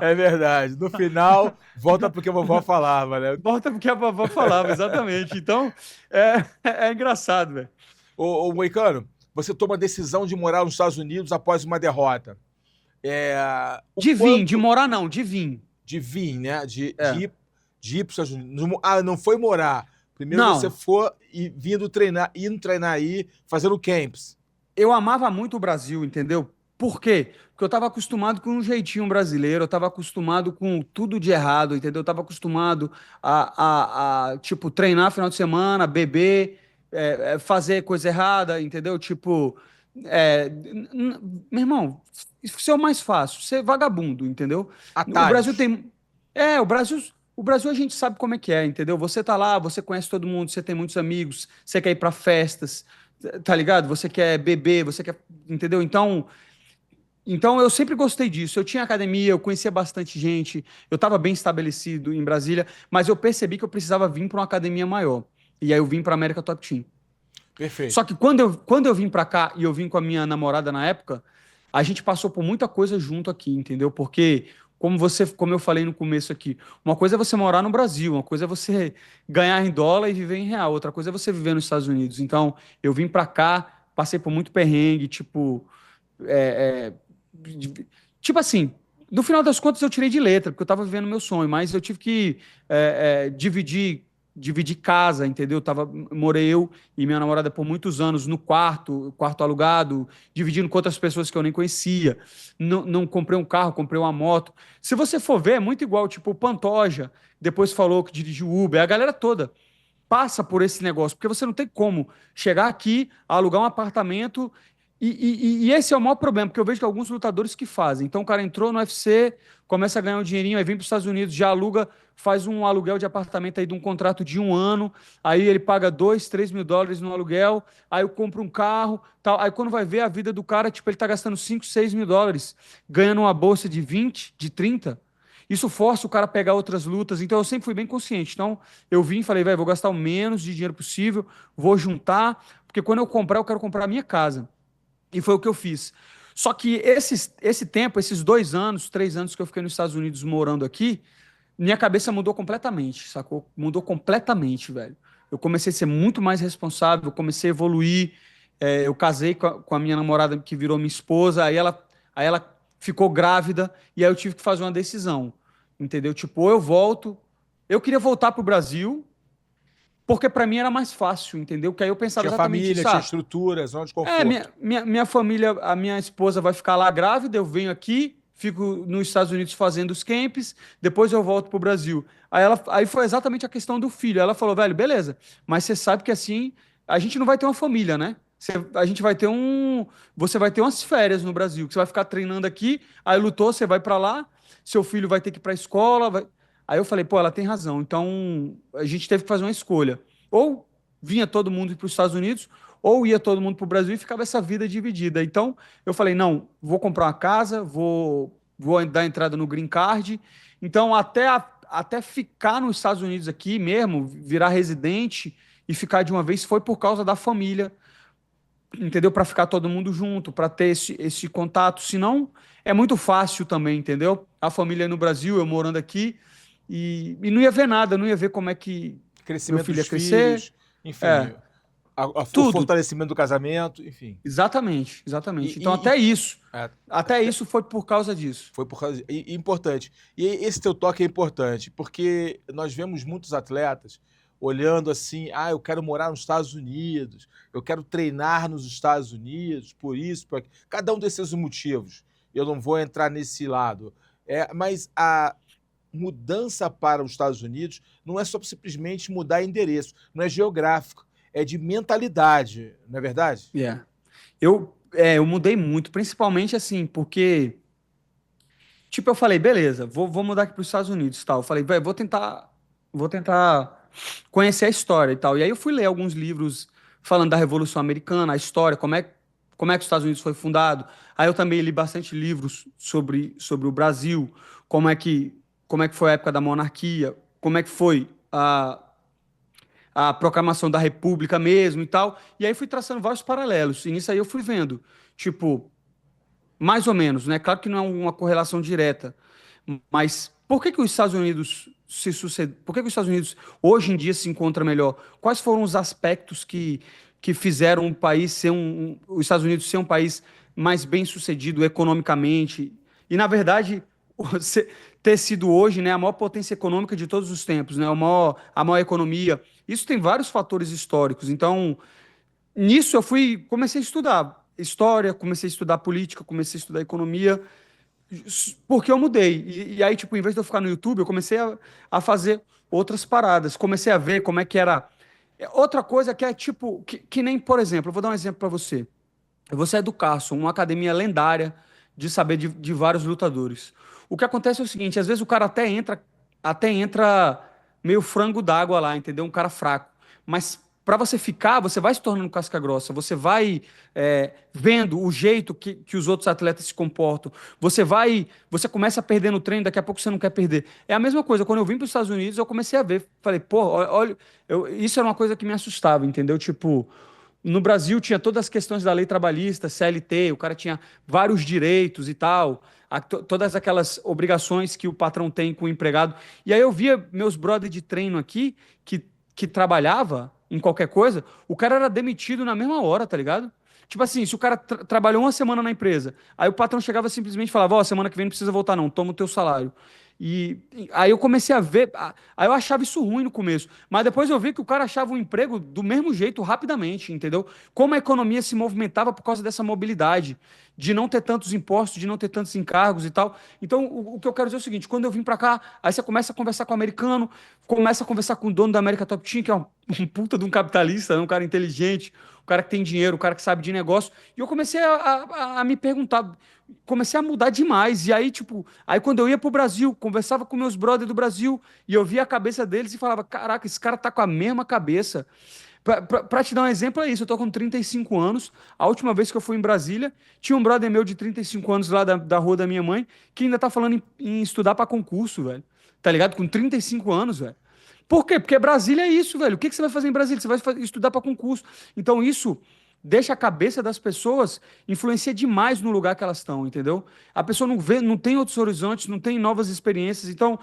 É verdade. No final, volta porque a vovó falava, né?
Volta porque a vovó falava, exatamente. Então, é engraçado, velho.
Moicano, você toma a decisão de morar nos Estados Unidos após uma derrota. É, o
De
quanto
morar não, de vir.
de vir, né?
É.
De ir para os Estados Unidos. Ah, não foi morar. Primeiro você
Não,
foi e indo treinar aí, fazendo camps.
eu amava muito o Brasil, entendeu? Por quê? Porque eu estava acostumado com um jeitinho brasileiro, eu estava acostumado com tudo de errado, entendeu? Eu estava acostumado tipo, treinar final de semana, beber, fazer coisa errada, entendeu? Tipo, meu irmão, isso é o mais fácil, ser vagabundo, entendeu? O Brasil
Atalhos.
tem. O Brasil a gente sabe como é que é, entendeu? Você tá lá, você conhece todo mundo, você tem muitos amigos, você quer ir para festas, tá ligado? Você quer beber, você quer, entendeu? Então eu sempre gostei disso. Eu tinha academia, eu conhecia bastante gente, eu estava bem estabelecido em Brasília, mas eu percebi que eu precisava vir para uma academia maior. E aí eu vim para América Top Team. Só
Perfeito.
que quando eu vim para cá e eu vim com a minha namorada na época, a gente passou por muita coisa junto aqui, entendeu? Porque como eu falei no começo aqui, uma coisa é você morar no Brasil, uma coisa é você ganhar em dólar e viver em real, outra coisa é você viver nos Estados Unidos. Então, eu vim para cá, passei por muito perrengue, tipo, é, tipo assim, no final das contas eu tirei de letra, porque eu estava vivendo meu sonho, mas eu tive que dividir casa, entendeu? Morei eu e minha namorada por muitos anos no quarto alugado, dividindo com outras pessoas que eu nem conhecia. Não comprei um carro, comprei uma moto. Se você for ver, é muito igual, tipo, o Pantoja, depois falou que dirigiu Uber, a galera toda passa por esse negócio, porque você não tem como chegar aqui, alugar um apartamento E esse é o maior problema, porque eu vejo que alguns lutadores que fazem. Então o cara entrou no UFC, começa a ganhar um dinheirinho, aí vem para os Estados Unidos, já aluga, faz um aluguel de apartamento aí de um contrato de 1 ano, aí ele paga 2, 3 mil dólares no aluguel, aí eu compro um carro, tal. Aí quando vai ver a vida do cara, tipo, ele tá gastando 5, 6 mil dólares, ganhando uma bolsa de 20, de 30. Isso força o cara a pegar outras lutas. Então eu sempre fui bem consciente. Então eu vim e falei, velho, vou gastar o menos de dinheiro possível, vou juntar, porque quando eu comprar, eu quero comprar a minha casa. E foi o que eu fiz. Só que esse tempo, esses 2 anos, 3 anos que eu fiquei nos Estados Unidos morando aqui, minha cabeça mudou completamente, sacou? Mudou completamente, velho. Eu comecei a ser muito mais responsável, eu comecei a evoluir. Eu casei com a minha namorada, que virou minha esposa, aí ela ficou grávida, e aí eu tive que fazer uma decisão, entendeu? Tipo, ou eu volto. Eu queria voltar pro Brasil, porque para mim era mais fácil, entendeu? Que aí eu pensava
Tinha
exatamente
família,
isso.
tinha estrutura, zona de
Minha,
conforto.
minha, minha família, a minha esposa vai ficar lá grávida, eu venho aqui, fico nos Estados Unidos fazendo os camps, depois eu volto pro Brasil. Aí foi exatamente a questão do filho. Ela falou, velho, beleza, mas você sabe que assim, a gente não vai ter uma família, né? A gente vai ter você vai ter umas férias no Brasil, que você vai ficar treinando aqui, aí lutou, você vai para lá, seu filho vai ter que ir para a escola. Aí eu falei, pô, ela tem razão. Então a gente teve que fazer uma escolha. Ou vinha todo mundo para os Estados Unidos, ou ia todo mundo para o Brasil e ficava essa vida dividida. Então, eu falei, não, vou comprar uma casa, vou dar entrada no Green Card. Então, até ficar nos Estados Unidos aqui mesmo, virar residente e ficar de uma vez, foi por causa da família, entendeu? Para ficar todo mundo junto, para ter esse contato. Senão, é muito fácil também, entendeu? A família no Brasil, eu morando aqui, e não ia ver nada, não ia ver como é que meu
Crescimento
filho ia
dos
crescer.
filhos, enfim,
É,
o
tudo.
fortalecimento do casamento, enfim.
Exatamente, exatamente. Então,
E, é,
até isso foi por causa disso.
foi por causa. Importante. E esse teu toque é importante, porque nós vemos muitos atletas olhando assim, eu quero morar nos Estados Unidos, eu quero treinar nos Estados Unidos, por isso, por aquilo. Cada um desses motivos. Eu não vou entrar nesse lado. Mas a mudança para os Estados Unidos não é só simplesmente mudar endereço, não é geográfico, é de mentalidade, não é verdade?
Yeah. Eu mudei muito, principalmente assim, porque, tipo, eu falei, beleza, vou mudar aqui para os Estados Unidos, e tal. Eu falei, velho, vou tentar conhecer a história e tal. E aí eu fui ler alguns livros falando da Revolução Americana, a história, como é que os Estados Unidos foi fundado. Aí eu também li bastante livros sobre o Brasil, como é que foi a época da monarquia, como é que foi a proclamação da República mesmo e tal. E aí fui traçando vários paralelos. E nisso aí eu fui vendo, tipo, mais ou menos, né? Claro que não é uma correlação direta, mas por que que os Estados Unidos por que que os Estados Unidos hoje em dia se encontra melhor? Quais foram os aspectos que fizeram o país ser os Estados Unidos ser um país mais bem sucedido economicamente? E na verdade, ter sido hoje, né, a maior potência econômica de todos os tempos, né, a maior economia. Isso tem vários fatores históricos. Então, nisso eu comecei a estudar história, comecei a estudar política, comecei a estudar economia, porque eu mudei. E aí, tipo, em vez de eu ficar no YouTube, eu comecei a fazer outras paradas. Comecei a ver como é que era. Outra coisa que é tipo, que nem, por exemplo, eu vou dar um exemplo para você. Você é do Carson, uma academia lendária de saber de vários lutadores. O que acontece é o seguinte, às vezes o cara até entra meio frango d'água lá, entendeu? Um cara fraco. Mas para você ficar, você vai se tornando casca grossa, você vai vendo o jeito que os outros atletas se comportam, você começa a perder no treino, daqui a pouco você não quer perder. É a mesma coisa, quando eu vim para os Estados Unidos, eu comecei a ver, falei, pô, olha, isso era uma coisa que me assustava, entendeu? Tipo, no Brasil tinha todas as questões da lei trabalhista, CLT, o cara tinha vários direitos e tal, todas aquelas obrigações que o patrão tem com o empregado. E aí eu via meus brother de treino aqui, que trabalhava em qualquer coisa, o cara era demitido na mesma hora, tá ligado? Tipo assim, se o cara trabalhou uma semana na empresa, aí o patrão chegava simplesmente e falava, ó, semana que vem não precisa voltar não, toma o teu salário. E aí eu comecei a ver, aí eu achava isso ruim no começo, mas depois eu vi que o cara achava um emprego do mesmo jeito, rapidamente, entendeu? Como a economia se movimentava por causa dessa mobilidade, de não ter tantos impostos, de não ter tantos encargos e tal. Então, o que eu quero dizer é o seguinte, quando eu vim pra cá, aí você começa a conversar com o americano, começa a conversar com o dono da América Top Team, que é um puta de um capitalista, um cara inteligente, cara que tem dinheiro, o cara que sabe de negócio. E eu comecei a me perguntar, comecei a mudar demais. E aí, tipo, aí quando eu ia pro Brasil, conversava com meus brothers do Brasil, e eu via a cabeça deles e falava: caraca, esse cara tá com a mesma cabeça. Pra te dar um exemplo, é isso. Eu tô com 35 anos. A última vez que eu fui em Brasília, tinha um brother meu de 35 anos lá da rua da minha mãe, que ainda tá falando em estudar pra concurso, velho. Tá ligado? Com 35 anos, velho. Por quê? Porque Brasília é isso, velho. O que que você vai fazer em Brasília? Você vai estudar para concurso. Então, isso deixa a cabeça das pessoas, influencia demais no lugar que elas estão, entendeu? A pessoa não vê, não tem outros horizontes, não tem novas experiências. Então,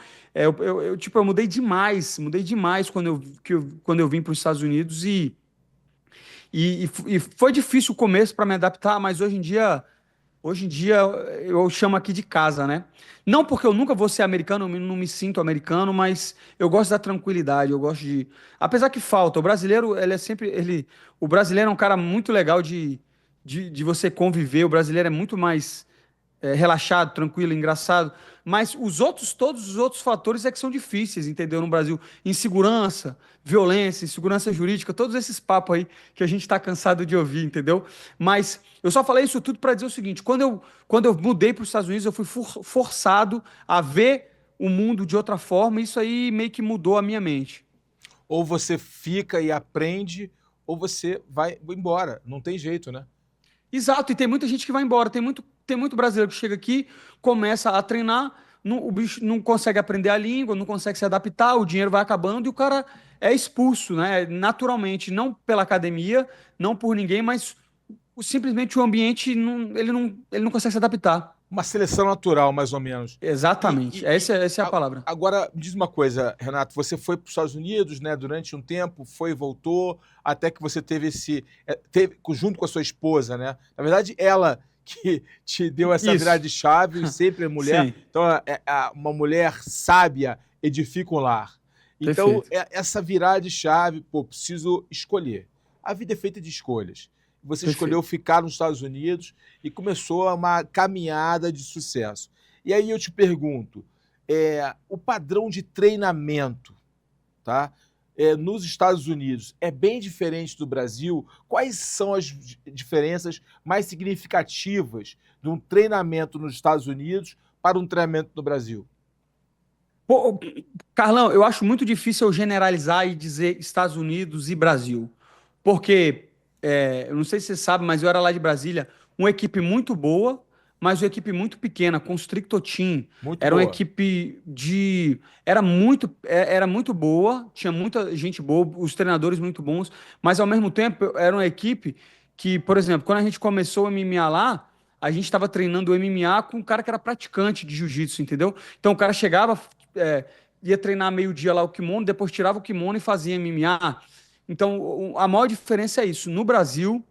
tipo, eu mudei demais quando eu vim para os Estados Unidos e foi difícil o começo para me adaptar, mas hoje em dia eu chamo aqui de casa, né? Não porque eu nunca vou ser americano, eu não me sinto americano, mas eu gosto da tranquilidade, eu gosto de. Apesar que falta, o brasileiro, ele é sempre. O brasileiro é um cara muito legal de você conviver, o brasileiro é muito mais relaxado, tranquilo, engraçado. Mas todos os outros fatores é que são difíceis, entendeu? No Brasil, insegurança, violência, insegurança jurídica, todos esses papos aí que a gente está cansado de ouvir, entendeu? Mas eu só falei isso tudo para dizer o seguinte: quando eu mudei para os Estados Unidos, eu fui forçado a ver o mundo de outra forma, e isso aí meio que mudou a minha mente.
Ou você fica e aprende, ou você vai embora. Não tem jeito, né?
Exato, e tem muita gente que vai embora, tem muito brasileiro que chega aqui, começa a treinar, o bicho não consegue aprender a língua, não consegue se adaptar, o dinheiro vai acabando e o cara é expulso, né? Naturalmente, não pela academia, não por ninguém, mas simplesmente o ambiente ele não consegue se adaptar.
Uma seleção natural, mais ou menos. E,
Exatamente,
e- e
essa é a palavra.
agora, me diz uma coisa, Renato, você foi para os Estados Unidos, né, durante um tempo, foi e voltou, até que você teve, junto com a sua esposa, né? Na verdade, ela que te deu essa virada
Isso,
de chave, e sempre é mulher.
sim,
Então, uma mulher sábia edifica um lar. Então,
perfeito,
essa virada de chave, pô, preciso escolher. A vida é feita de escolhas. Você escolheu
perfeito.
ficar nos Estados Unidos e começou uma caminhada de sucesso. E aí eu te pergunto, o padrão de treinamento, tá? Nos Estados Unidos é bem diferente do Brasil? Quais são as diferenças mais significativas de um treinamento nos Estados Unidos para um treinamento no Brasil?
Pô, Carlão, eu acho muito difícil eu generalizar e dizer Estados Unidos e Brasil. Porque, eu não sei se você sabe, mas eu era lá de Brasília, uma equipe muito boa, mas uma equipe muito pequena, Constrictor Team.
Muito
Era uma
boa.
equipe de. Era muito boa, tinha muita gente boa, os treinadores muito bons, mas ao mesmo tempo era uma equipe que, por exemplo, quando a gente começou o MMA lá, a gente estava treinando o MMA com um cara que era praticante de jiu-jitsu, entendeu? Então o cara chegava, é, ia treinar meio-dia lá o kimono, depois tirava o kimono e fazia MMA. Então, a maior diferença é isso. No Brasil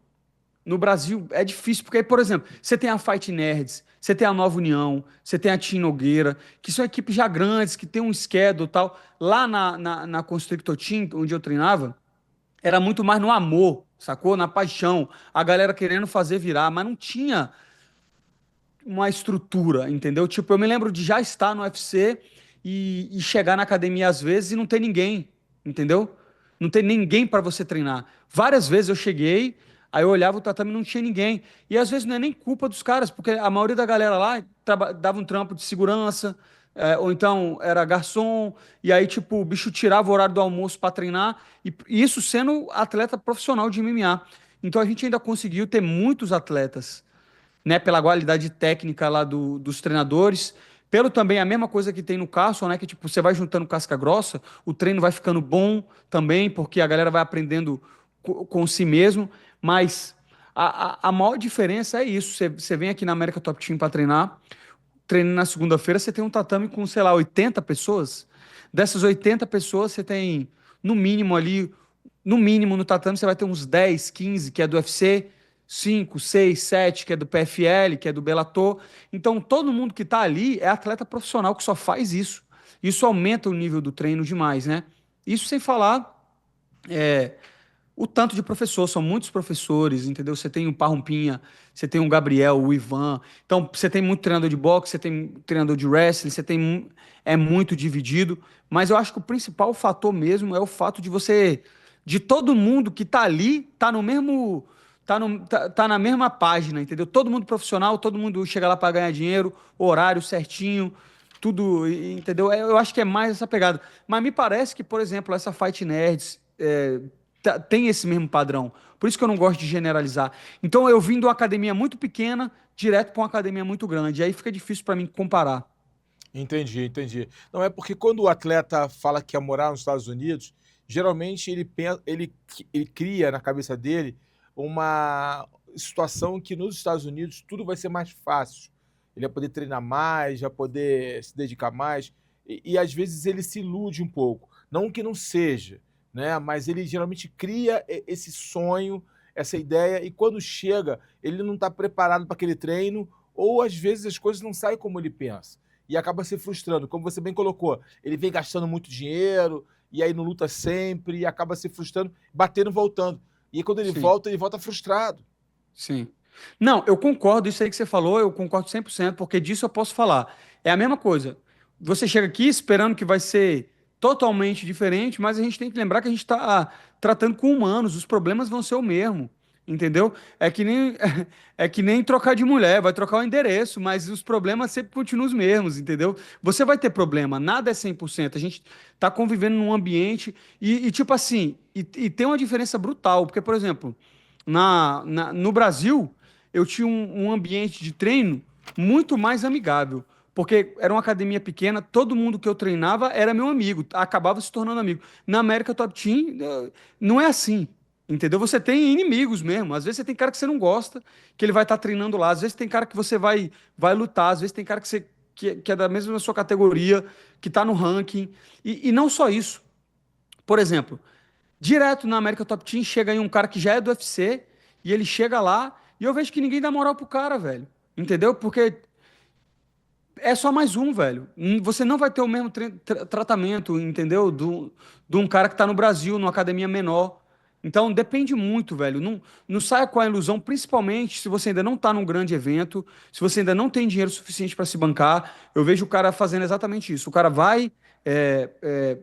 é difícil, porque, por exemplo, você tem a Fight Nerds, você tem a Nova União, você tem a Team Nogueira, que são equipes já grandes, que tem um schedule e tal. Lá na Constrictor Team, onde eu treinava, era muito mais no amor, sacou? Na paixão. A galera querendo fazer virar, mas não tinha uma estrutura, entendeu? Tipo, eu me lembro de já estar no UFC e chegar na academia às vezes e não ter ninguém, entendeu? Não ter ninguém para você treinar. Várias vezes eu cheguei, aí eu olhava o tatame e não tinha ninguém. E às vezes não é nem culpa dos caras, porque a maioria da galera lá dava um trampo de segurança, ou então era garçom, e aí, tipo, o bicho tirava o horário do almoço para treinar, e isso sendo atleta profissional de MMA. Então a gente ainda conseguiu ter muitos atletas, né, pela qualidade técnica lá dos treinadores, pelo também a mesma coisa que tem no Carson, né, que tipo, você vai juntando casca grossa, o treino vai ficando bom também, porque a galera vai aprendendo com si mesmo, mas a maior diferença é isso, você vem aqui na América Top Team para treinar, treinando na segunda-feira, você tem um tatame com, sei lá, 80 pessoas, dessas 80 pessoas você tem, no mínimo ali, no mínimo no tatame você vai ter uns 10, 15 que é do UFC, 5, 6, 7 que é do PFL, que é do Bellator. Então, todo mundo que está ali é atleta profissional que só faz isso. Isso aumenta o nível do treino demais, né? Isso sem falar o tanto de professor, são muitos professores, entendeu? Você tem o Parrumpinha, você tem o Gabriel, o Ivan. Então, você tem muito treinador de boxe, você tem treinador de wrestling, é muito dividido. Mas eu acho que o principal fator mesmo é o fato de você de todo mundo que tá ali, tá no mesmo, tá na mesma página, entendeu? Todo mundo profissional, todo mundo chega lá para ganhar dinheiro, horário certinho, tudo, entendeu? Eu acho que é mais essa pegada. Mas me parece que, por exemplo, essa Fight Nerds tem esse mesmo padrão. Por isso que eu não gosto de generalizar. Então eu vim de uma academia muito pequena direto para uma academia muito grande. Aí fica difícil para mim comparar.
Entendi, entendi. Não é porque quando o atleta fala que quer morar nos Estados Unidos, geralmente ele pensa, ele cria na cabeça dele uma situação que nos Estados Unidos tudo vai ser mais fácil. Ele vai poder treinar mais, vai poder se dedicar mais, e às vezes ele se ilude um pouco. Não que não seja, né? Mas ele geralmente cria esse sonho, essa ideia, e quando chega, ele não está preparado para aquele treino, ou às vezes as coisas não saem como ele pensa e acaba se frustrando. Como você bem colocou, ele vem gastando muito dinheiro, e aí não luta sempre, e acaba se frustrando, batendo e voltando. E aí, quando
Sim.
ele volta frustrado.
Sim. Não, eu concordo, isso aí que você falou, eu concordo 100%, porque disso eu posso falar. É a mesma coisa. Você chega aqui esperando que vai ser totalmente diferente, mas a gente tem que lembrar que a gente está tratando com humanos, os problemas vão ser o mesmo, entendeu? É que nem trocar de mulher, vai trocar o endereço, mas os problemas sempre continuam os mesmos, entendeu? Você vai ter problema, nada é 100%. A gente está convivendo num ambiente tipo assim, e tem uma diferença brutal, porque, por exemplo, no Brasil, eu tinha um ambiente de treino muito mais amigável, porque era uma academia pequena, todo mundo que eu treinava era meu amigo, acabava se tornando amigo. Na América Top Team, não é assim, entendeu? Você tem inimigos mesmo. Às vezes você tem cara que você não gosta, que ele vai estar treinando lá. Às vezes tem cara que você vai lutar. Às vezes tem cara que é da mesma sua categoria, que está no ranking. E não só isso. Por exemplo, direto na América Top Team chega aí um cara que já é do UFC e ele chega lá e eu vejo que ninguém dá moral pro cara, velho. Entendeu? Porque é só mais um, velho. Você não vai ter o mesmo tratamento, entendeu? De um cara que tá no Brasil, numa academia menor. Então depende muito, velho. Não saia com a ilusão, principalmente se você ainda não tá num grande evento, se você ainda não tem dinheiro suficiente para se bancar. Eu vejo o cara fazendo exatamente isso. O cara vai, é, é,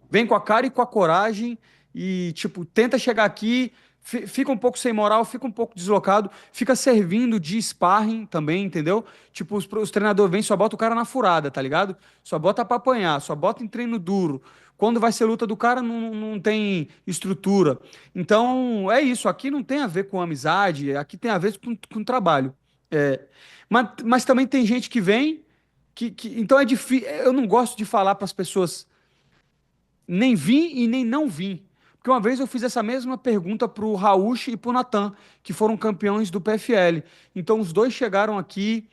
vem com a cara e com a coragem e, tipo, tenta chegar aqui, fica um pouco sem moral, fica um pouco deslocado, fica servindo de sparring também, entendeu? Tipo, os treinadores vêm, só bota o cara na furada, tá ligado? Só bota pra apanhar, só bota em treino duro. Quando vai ser luta do cara, não tem estrutura. Então, é isso. Aqui não tem a ver com amizade, aqui tem a ver com trabalho. É, mas também tem gente que vem, então é difícil. Eu não gosto de falar para as pessoas nem vim e nem não vim. Porque uma vez eu fiz essa mesma pergunta para o Rauch e para o Natan, que foram campeões do PFL. Então os dois chegaram aqui,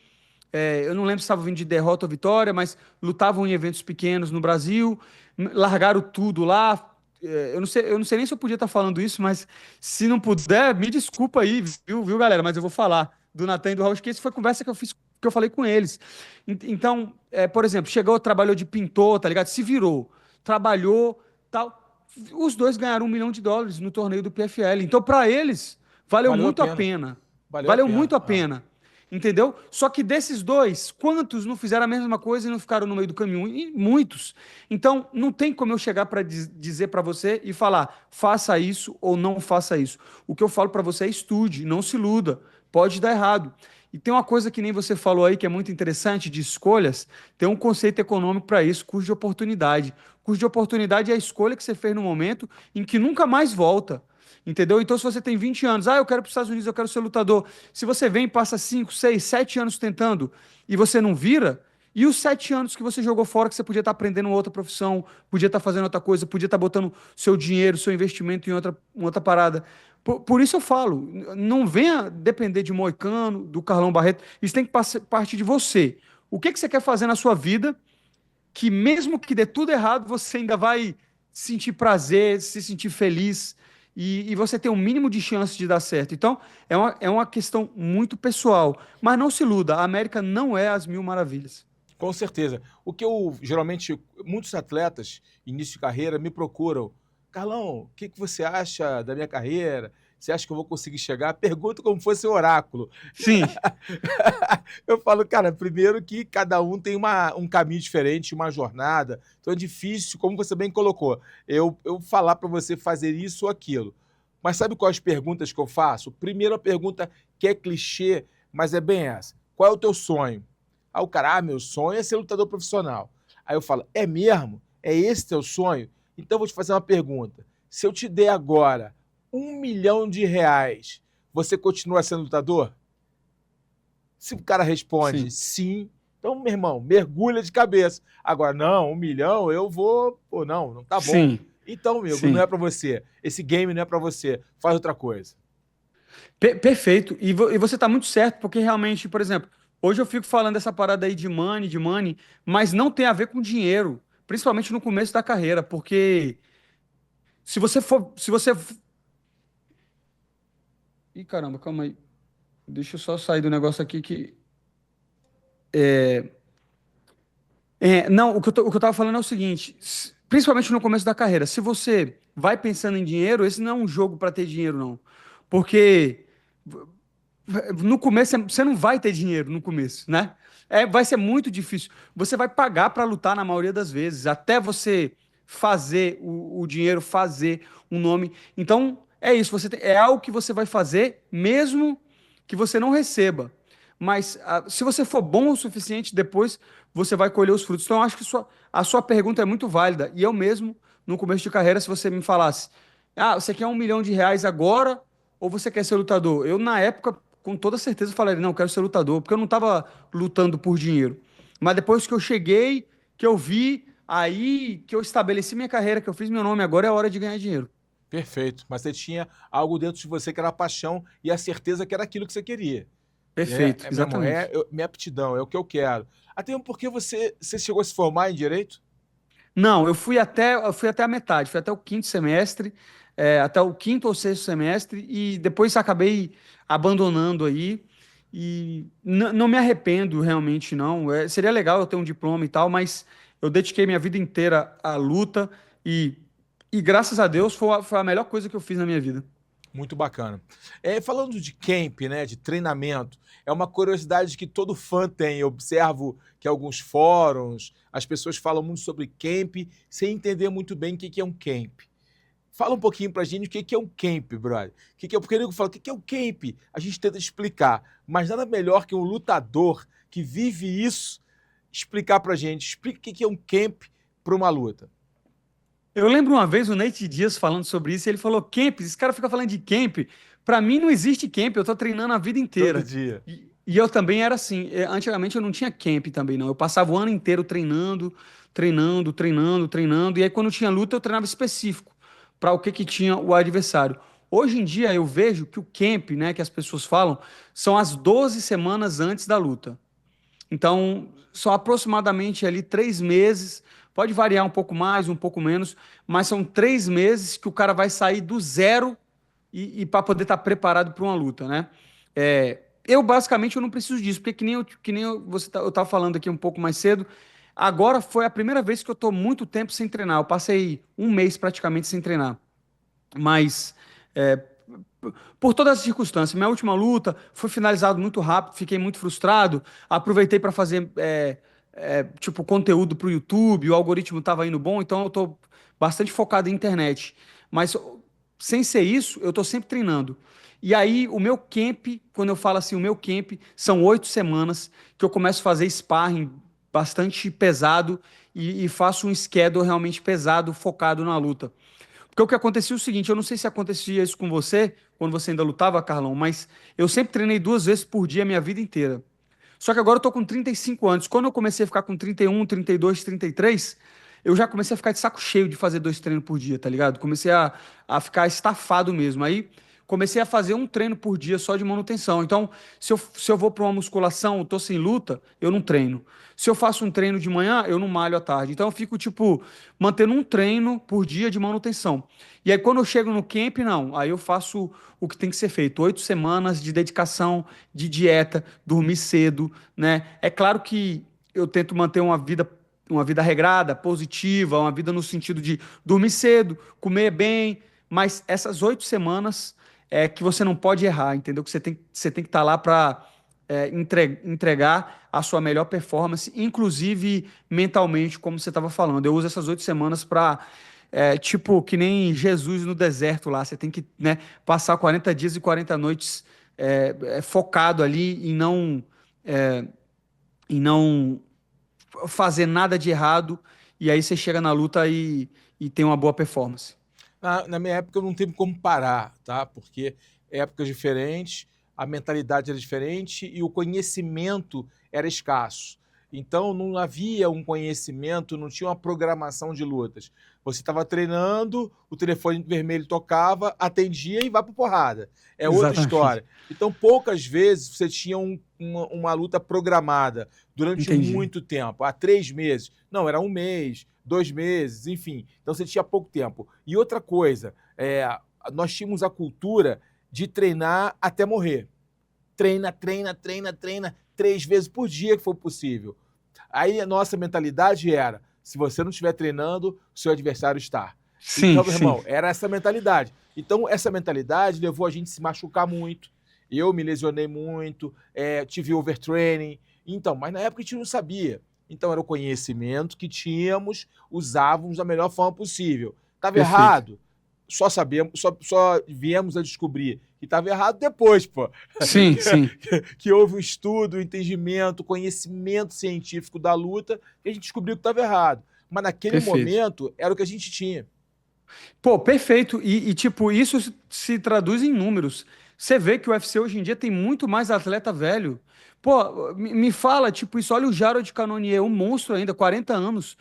eu não lembro se estavam vindo de derrota ou vitória, mas lutavam em eventos pequenos no Brasil, largaram tudo lá. Eu não sei nem se eu podia estar falando isso, mas se não puder, me desculpa aí, viu, galera? Mas eu vou falar do Natan e do Rauch, que essa foi a conversa que eu fiz, que eu falei com eles. Então, por exemplo, chegou, trabalhou de pintor, tá ligado? Se virou, trabalhou, tal. Os dois ganharam US$ 1 milhão no torneio do PFL. Então, para eles, valeu
Valeu a
muito a
pena.
pena.
Valeu a
Valeu
pena.
muito a
Ah.
pena. Entendeu? Só que desses dois, quantos não fizeram a mesma coisa e não ficaram no meio do caminho? E muitos. Então, não tem como eu chegar para dizer para você e falar, faça isso ou não faça isso. O que eu falo para você é estude, não se iluda. Pode dar errado. E tem uma coisa que nem você falou aí que é muito interessante de escolhas, tem um conceito econômico para isso, custo de oportunidade. Custo de oportunidade é a escolha que você fez no momento em que nunca mais volta. Entendeu? Então, se você tem 20 anos, eu quero ir para os Estados Unidos, eu quero ser lutador. Se você vem e passa 5, 6, 7 anos tentando e você não vira, e os 7 anos que você jogou fora, que você podia estar aprendendo outra profissão, podia estar fazendo outra coisa, podia estar botando seu dinheiro, seu investimento em outra parada. Por isso eu falo, não venha depender de Moicano, do Carlão Barreto, isso tem que partir de você. O que você quer fazer na sua vida que mesmo que dê tudo errado, você ainda vai sentir prazer, se sentir feliz e você ter um mínimo de chance de dar certo. Então, é uma questão muito pessoal. Mas não se iluda, a América não é as mil maravilhas.
Com certeza. O que eu geralmente, muitos atletas, início de carreira, me procuram. Carlão, o que você acha da minha carreira? Você acha que eu vou conseguir chegar? Pergunta como fosse oráculo.
Sim,
Eu falo, cara, primeiro que cada um tem um caminho diferente, uma jornada. Então é difícil, como você bem colocou, eu falar para você fazer isso ou aquilo. Mas sabe quais as perguntas que eu faço? Primeiro a pergunta que é clichê, mas é bem essa. Qual é o teu sonho? Aí o cara, meu sonho é ser lutador profissional. Aí eu falo, é mesmo? É esse teu sonho? Então eu vou te fazer uma pergunta. Se eu te der agora R$ 1 milhão, você continua sendo lutador? Se o cara responde
sim,
sim, então, meu irmão, mergulha de cabeça. Agora, não, 1 milhão, eu vou. Pô, não, não tá bom.
sim,
Então, amigo, não
sim.
é pra você. Esse game não é pra você. Faz outra coisa.
Perfeito. E você está muito certo, porque realmente, por exemplo, hoje eu fico falando dessa parada aí de money, mas não tem a ver com dinheiro, principalmente no começo da carreira, porque se você. Ih, caramba, calma aí. Deixa eu só sair do negócio aqui que. Não, o que eu tava falando é o seguinte, principalmente no começo da carreira, se você vai pensando em dinheiro, esse não é um jogo para ter dinheiro, não. Porque no começo você não vai ter dinheiro no começo, né? Vai ser muito difícil. Você vai pagar para lutar na maioria das vezes, até você fazer o dinheiro, fazer um nome. Então, é isso, é algo que você vai fazer mesmo que você não receba. Mas se você for bom o suficiente, depois você vai colher os frutos. Então, eu acho que a sua pergunta é muito válida. E eu mesmo, no começo de carreira, se você me falasse, você quer R$ 1 milhão agora ou você quer ser lutador? Eu, na época, com toda certeza, falaria, não, eu quero ser lutador, porque eu não estava lutando por dinheiro. Mas depois que eu cheguei, que eu vi, aí que eu estabeleci minha carreira, que eu fiz meu nome, agora é a hora de ganhar dinheiro.
Perfeito. Mas você tinha algo dentro de você que era a paixão e a certeza que era aquilo que você queria.
Perfeito,
Meu irmão,
exatamente.
minha aptidão, é o que eu quero. Até mesmo porque você chegou a se formar em direito?
Não, eu fui até a metade, fui até o quinto semestre, até o quinto ou sexto semestre, e depois acabei abandonando aí. E não me arrependo realmente, não. Seria legal eu ter um diploma e tal, mas eu dediquei minha vida inteira à luta e, e graças a Deus foi a melhor coisa que eu fiz na minha vida.
Muito bacana. Falando de camp, né, de treinamento, é uma curiosidade que todo fã tem. Eu observo que alguns fóruns, as pessoas falam muito sobre camp, sem entender muito bem o que é um camp. Fala um pouquinho pra gente o que é um camp, brother. Porque o nego fala, o que é um camp? A gente tenta explicar, mas nada melhor que um lutador que vive isso explicar pra gente. Explica o que é um camp para uma luta.
Eu lembro uma vez o Nate Diaz falando sobre isso, e ele falou: camp, esse cara fica falando de camp. Pra mim não existe camp, eu tô treinando a vida
Todo
inteira.
dia.
E eu também era assim. Antigamente eu não tinha camp também, não. Eu passava o ano inteiro treinando, treinando, treinando, treinando. E aí quando tinha luta eu treinava específico para o que que tinha o adversário. Hoje em dia eu vejo que o camp, né, que as pessoas falam, são as 12 semanas antes da luta. Então, são aproximadamente ali 3 meses, pode variar um pouco mais, um pouco menos, mas são 3 meses que o cara vai sair do zero e para poder estar preparado para uma luta, né? Eu basicamente eu não preciso disso, porque eu estava falando aqui um pouco mais cedo, agora foi a primeira vez que eu estou muito tempo sem treinar. Eu passei um mês praticamente sem treinar, mas é, por todas as circunstâncias. Minha última luta foi finalizado muito rápido, fiquei muito frustrado. Aproveitei para fazer tipo conteúdo para o YouTube, o algoritmo estava indo bom, então eu estou bastante focado em internet. Mas sem ser isso, eu estou sempre treinando. E aí, o meu camp, quando eu falo assim, o meu camp, são 8 semanas que eu começo a fazer sparring bastante pesado e faço um schedule realmente pesado, focado na luta. Porque o que acontecia é o seguinte, eu não sei se acontecia isso com você, quando você ainda lutava, Carlão, mas eu sempre treinei 2 vezes por dia a minha vida inteira. Só que agora eu tô com 35 anos. Quando eu comecei a ficar com 31, 32, 33, eu já comecei a ficar de saco cheio de fazer 2 treinos por dia, tá ligado? Comecei a ficar estafado mesmo. Aí comecei a fazer um treino por dia só de manutenção. Então, se eu vou para uma musculação, eu tô sem luta, eu não treino. Se eu faço um treino de manhã, eu não malho à tarde. Então, eu fico, tipo, mantendo um treino por dia de manutenção. E aí, quando eu chego no camp, não. Aí eu faço o que tem que ser feito. 8 semanas de dedicação, de dieta, dormir cedo, né? É claro que eu tento manter uma vida regrada, positiva, uma vida no sentido de dormir cedo, comer bem, mas essas 8 semanas é que você não pode errar, entendeu? Que você tem que estar lá para entregar a sua melhor performance, inclusive mentalmente, como você estava falando. Eu uso essas 8 semanas para, tipo, que nem Jesus no deserto lá. Você tem que, né, passar 40 dias e 40 noites focado ali é, em não fazer nada de errado, e aí você chega na luta e tem uma boa performance.
Na minha época eu não tenho como parar, tá? Porque épocas diferentes, a mentalidade era diferente e o conhecimento era escasso. Então não havia um conhecimento, não tinha uma programação de lutas. Você estava treinando, o telefone vermelho tocava, atendia e vai para porrada. É outra
Exatamente.
história. Então poucas vezes você tinha uma luta programada durante
Entendi.
muito tempo, há 3 meses. Não, era um mês, 2 meses, enfim. Então você tinha pouco tempo. E outra coisa, nós tínhamos a cultura de treinar até morrer. Treina, treina, treina, treina, 3 vezes por dia que for possível. Aí a nossa mentalidade era: se você não estiver treinando, o seu adversário está.
Sim,
Então, meu
sim.
irmão, era essa mentalidade. Então, essa mentalidade levou a gente a se machucar muito. Eu me lesionei muito, tive overtraining. Então, mas na época a gente não sabia. Então, era o conhecimento que tínhamos, usávamos da melhor forma possível. Estava
Perfeito.
errado? Só sabemos, só viemos a descobrir que estava errado depois, pô.
Sim, sim.
Que houve um estudo, um entendimento, conhecimento científico da luta, que a gente descobriu que estava errado. Mas naquele
Perfeito.
momento era o que a gente tinha.
Pô, perfeito. Tipo, isso se traduz em números. Você vê que o UFC hoje em dia tem muito mais atleta velho. Pô, me fala, tipo, isso. Olha o Jared Cannonier, um monstro ainda, 40 anos.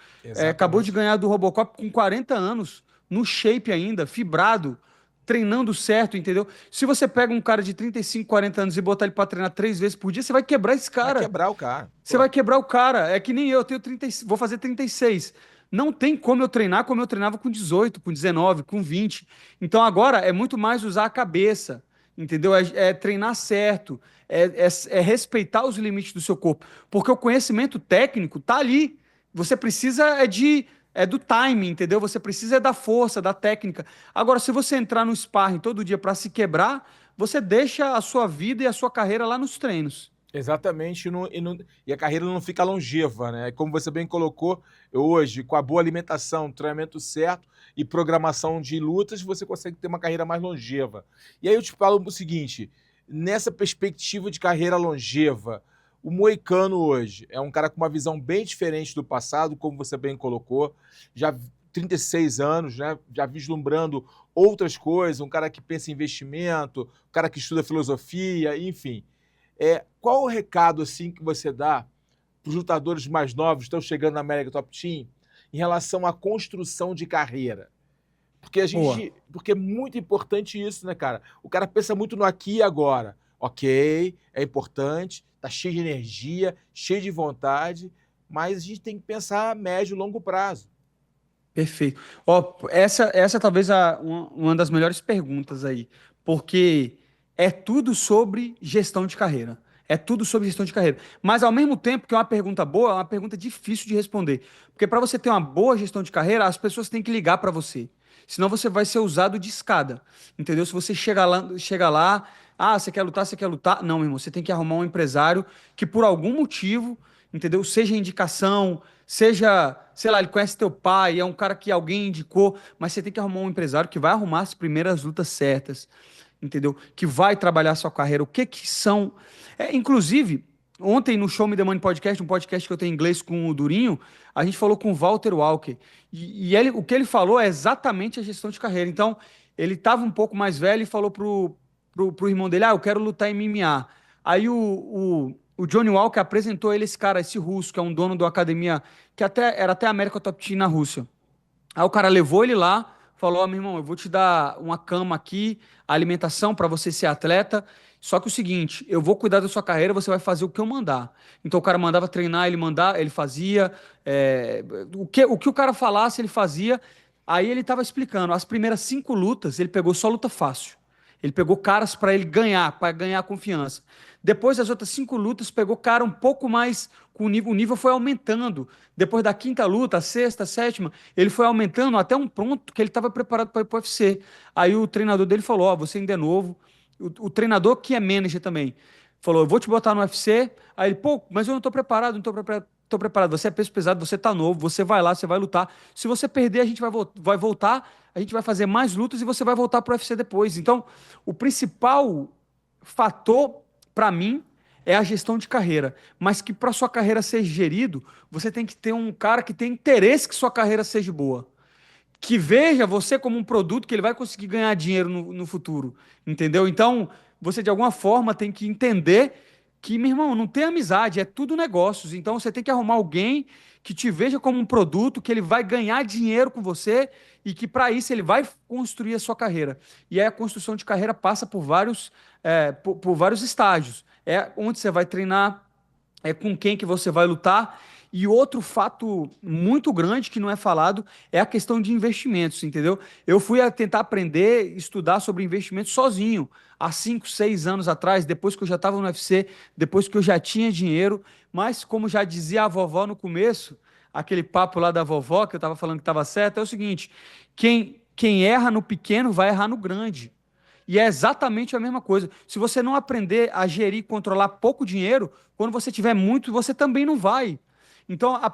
Acabou de
Exatamente.
ganhar do Robocop com 40 anos, no shape ainda, fibrado, treinando certo, entendeu? Se você pega um cara de 35, 40 anos e botar ele pra treinar 3 vezes por dia, você vai quebrar esse
Vai
cara.
quebrar o cara.
Você
Pô,
vai quebrar o cara. É que nem eu tenho 30, vou fazer 36. Não tem como eu treinar como eu treinava com 18, com 19, com 20. Então agora é muito mais usar a cabeça, entendeu? É treinar certo, é respeitar os limites do seu corpo. Porque o conhecimento técnico tá ali. Você precisa do timing, entendeu? Você precisa da força, da técnica. Agora, se você entrar no sparring todo dia para se quebrar, você deixa a sua vida e a sua carreira lá nos treinos.
exatamente, e a carreira não fica longeva, né? Como você bem colocou, hoje, com a boa alimentação, treinamento certo e programação de lutas, você consegue ter uma carreira mais longeva. E aí eu te falo o seguinte: nessa perspectiva de carreira longeva, o moicano hoje é um cara com uma visão bem diferente do passado, como você bem colocou, já 36 anos, né? Já vislumbrando outras coisas, um cara que pensa em investimento, um cara que estuda filosofia, enfim. Qual o recado assim que você dá para os lutadores mais novos que estão chegando na América Top Team em relação à construção de carreira?
Boa.
Porque é muito importante isso, né, cara? O cara pensa muito no aqui e agora. Ok, é importante, tá cheio de energia, cheio de vontade, mas a gente tem que pensar a médio e longo prazo.
Perfeito. Ó, essa é talvez uma das melhores perguntas aí, porque é tudo sobre gestão de carreira. É tudo sobre gestão de carreira. Mas, ao mesmo tempo que é uma pergunta boa, é uma pergunta difícil de responder. Porque para você ter uma boa gestão de carreira, as pessoas têm que ligar para você. Senão você vai ser usado de escada. Entendeu? Se você chega lá, você quer lutar, você quer lutar. Não, meu irmão, você tem que arrumar um empresário que, por algum motivo, entendeu? Seja indicação, seja, sei lá, ele conhece teu pai, é um cara que alguém indicou, mas você tem que arrumar um empresário que vai arrumar as primeiras lutas certas, entendeu? Que vai trabalhar a sua carreira. O que que são. Inclusive, ontem no Show Me the Money Podcast, um podcast que eu tenho em inglês com o Durinho, a gente falou com o Walter Walker. O que ele falou é exatamente a gestão de carreira. Então, ele estava um pouco mais velho e falou pro irmão dele: eu quero lutar em MMA. Aí o Johnny Walker apresentou ele, esse cara, esse russo, que é um dono de uma academia que era até América Top Team na Rússia. Aí o cara levou ele lá, falou: meu irmão, eu vou te dar uma cama aqui, alimentação para você ser atleta. Só que o seguinte, eu vou cuidar da sua carreira, você vai fazer o que eu mandar. Então o cara mandava treinar, ele fazia. O que o cara falasse, ele fazia. Aí ele estava explicando. As primeiras 5 lutas, ele pegou só luta fácil. Ele pegou caras para ganhar confiança. Depois das outras 5 lutas, pegou cara um pouco mais. O nível foi aumentando. Depois da quinta luta, a sexta, a sétima, ele foi aumentando até um ponto que ele estava preparado para ir para o UFC. Aí o treinador dele falou: Ó, você ainda é novo. O treinador, que é manager também, falou: Eu vou te botar no UFC. Aí ele, pô, mas eu não estou preparado, não estou preparado. Tô preparado, você é peso pesado, você tá novo, você vai lá, você vai lutar. Se você perder, a gente vai voltar, a gente vai fazer mais lutas e você vai voltar pro UFC depois. Então, o principal fator para mim é a gestão de carreira, mas que para sua carreira ser gerido, você tem que ter um cara que tem interesse que sua carreira seja boa, que veja você como um produto que ele vai conseguir ganhar dinheiro no futuro, entendeu? Então, você de alguma forma tem que entender que, meu irmão, não tem amizade, é tudo negócios. Então, você tem que arrumar alguém que te veja como um produto, que ele vai ganhar dinheiro com você e que, para isso, ele vai construir a sua carreira. E aí, a construção de carreira passa por vários estágios. É onde você vai treinar, é com quem que você vai lutar. E outro fato muito grande que não é falado é a questão de investimentos, entendeu? Eu fui a tentar aprender, estudar sobre investimentos sozinho, há 5, 6 anos atrás, depois que eu já estava no UFC, depois que eu já tinha dinheiro, mas como já dizia a vovó no começo, aquele papo lá da vovó, que eu estava falando que estava certo, é o seguinte: quem erra no pequeno vai errar no grande. E é exatamente a mesma coisa. Se você não aprender a gerir e controlar pouco dinheiro, quando você tiver muito, você também não vai. Então, a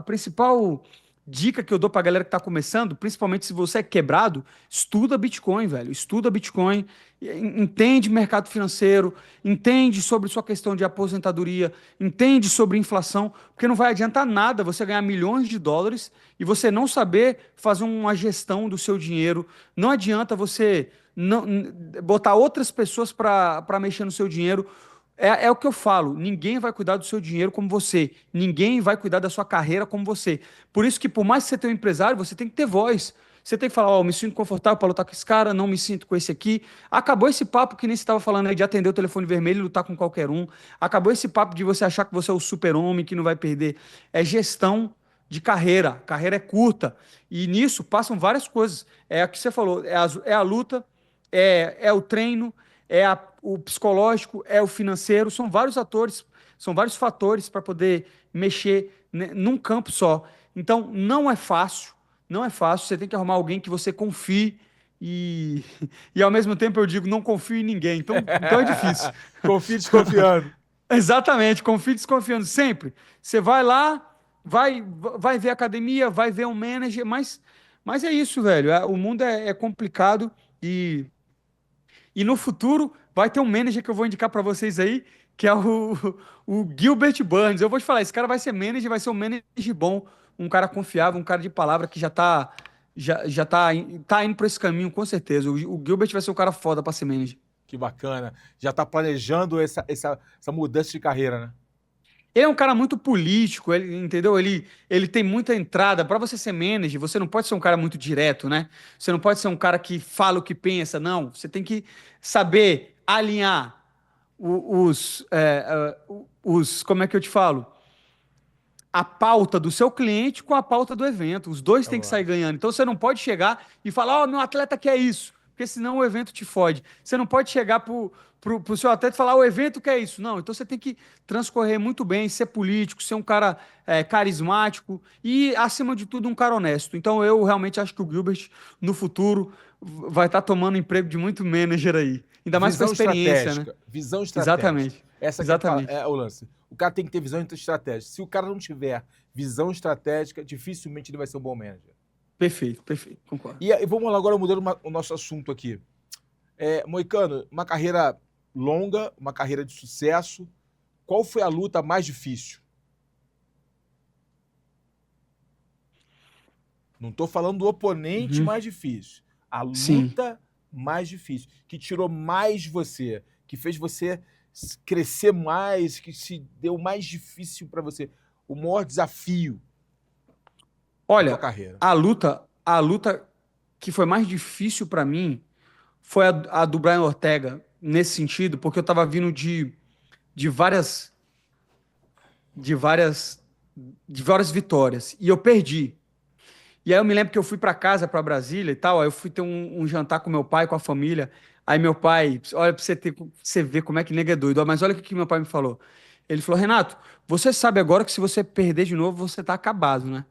principal dica que eu dou para a galera que está começando, principalmente se você é quebrado, estuda Bitcoin, velho. Estuda Bitcoin, entende mercado financeiro, entende sobre sua questão de aposentadoria, entende sobre inflação, porque não vai adiantar nada você ganhar milhões de dólares e você não saber fazer uma gestão do seu dinheiro. Não adianta você não, botar outras pessoas para mexer no seu dinheiro. É o que eu falo, ninguém vai cuidar do seu dinheiro como você, ninguém vai cuidar da sua carreira como você. Por isso que, por mais que você tenha um empresário, você tem que ter voz. Você tem que falar: Ó, me sinto confortável para lutar com esse cara, não me sinto com esse aqui. Acabou esse papo que nem você estava falando aí de atender o telefone vermelho e lutar com qualquer um. Acabou esse papo de você achar que você é o super-homem, que não vai perder. É gestão de carreira. Carreira é curta. E nisso passam várias coisas. É o que você falou, é a luta, é o treino, o psicológico, é o financeiro, são vários atores, são vários fatores para poder mexer, né, num campo só. Então, não é fácil, não é fácil, você tem que arrumar alguém que você confie e, e ao mesmo tempo eu digo, não confio em ninguém, então é difícil.
Confia desconfiando.
Exatamente, confie desconfiando sempre. Você vai lá, vai ver academia, vai ver um manager, mas é isso, velho, o mundo é complicado e no futuro vai ter um manager que eu vou indicar para vocês aí, que é o Gilbert Burns. Eu vou te falar, esse cara vai ser manager, vai ser um manager bom, um cara confiável, um cara de palavra que tá indo para esse caminho, com certeza. O Gilbert vai ser um cara foda para ser manager.
Que bacana. Já está planejando essa mudança de carreira, né?
Ele é um cara muito político, entendeu? Ele tem muita entrada. Para você ser manager, você não pode ser um cara muito direto, né? Você não pode ser um cara que fala o que pensa, não. Você tem que saber alinhar como é que eu te falo? A pauta do seu cliente com a pauta do evento. Os dois têm que sair ganhando. Então você não pode chegar e falar: Ó, meu atleta quer isso, porque senão o evento te fode. Você não pode chegar pro seu atleta e falar: o evento quer isso. Não, então você tem que transcorrer muito bem, ser político, ser um cara carismático e, acima de tudo, um cara honesto. Então eu realmente acho que o Gilbert, no futuro, vai estar tomando emprego de muito manager aí. Ainda mais com a experiência, né?
Visão estratégica.
Exatamente.
Essa
Exatamente.
é o lance. O cara tem que ter visão estratégica. Se o cara não tiver visão estratégica, dificilmente ele vai ser um bom manager.
Perfeito, concordo.
E vamos lá agora mudando o nosso assunto aqui. Moicano, uma carreira longa, uma carreira de sucesso. Qual foi a luta mais difícil? Não estou falando do oponente mais difícil. A luta mais difícil, que tirou mais de você, que fez você crescer mais, que se deu mais difícil para você. O maior desafio da sua carreira.
A luta que foi mais difícil para mim foi a do Brian Ortega, nesse sentido, porque eu estava vindo de várias vitórias e eu perdi. E aí eu me lembro que eu fui para casa, para Brasília e tal, aí eu fui ter um jantar com meu pai, com a família. Aí meu pai, olha para você ter, pra você ver como é que nega é doido. Ó, mas olha o que meu pai me falou. Ele falou: Renato, você sabe agora que se você perder de novo, você tá acabado, né?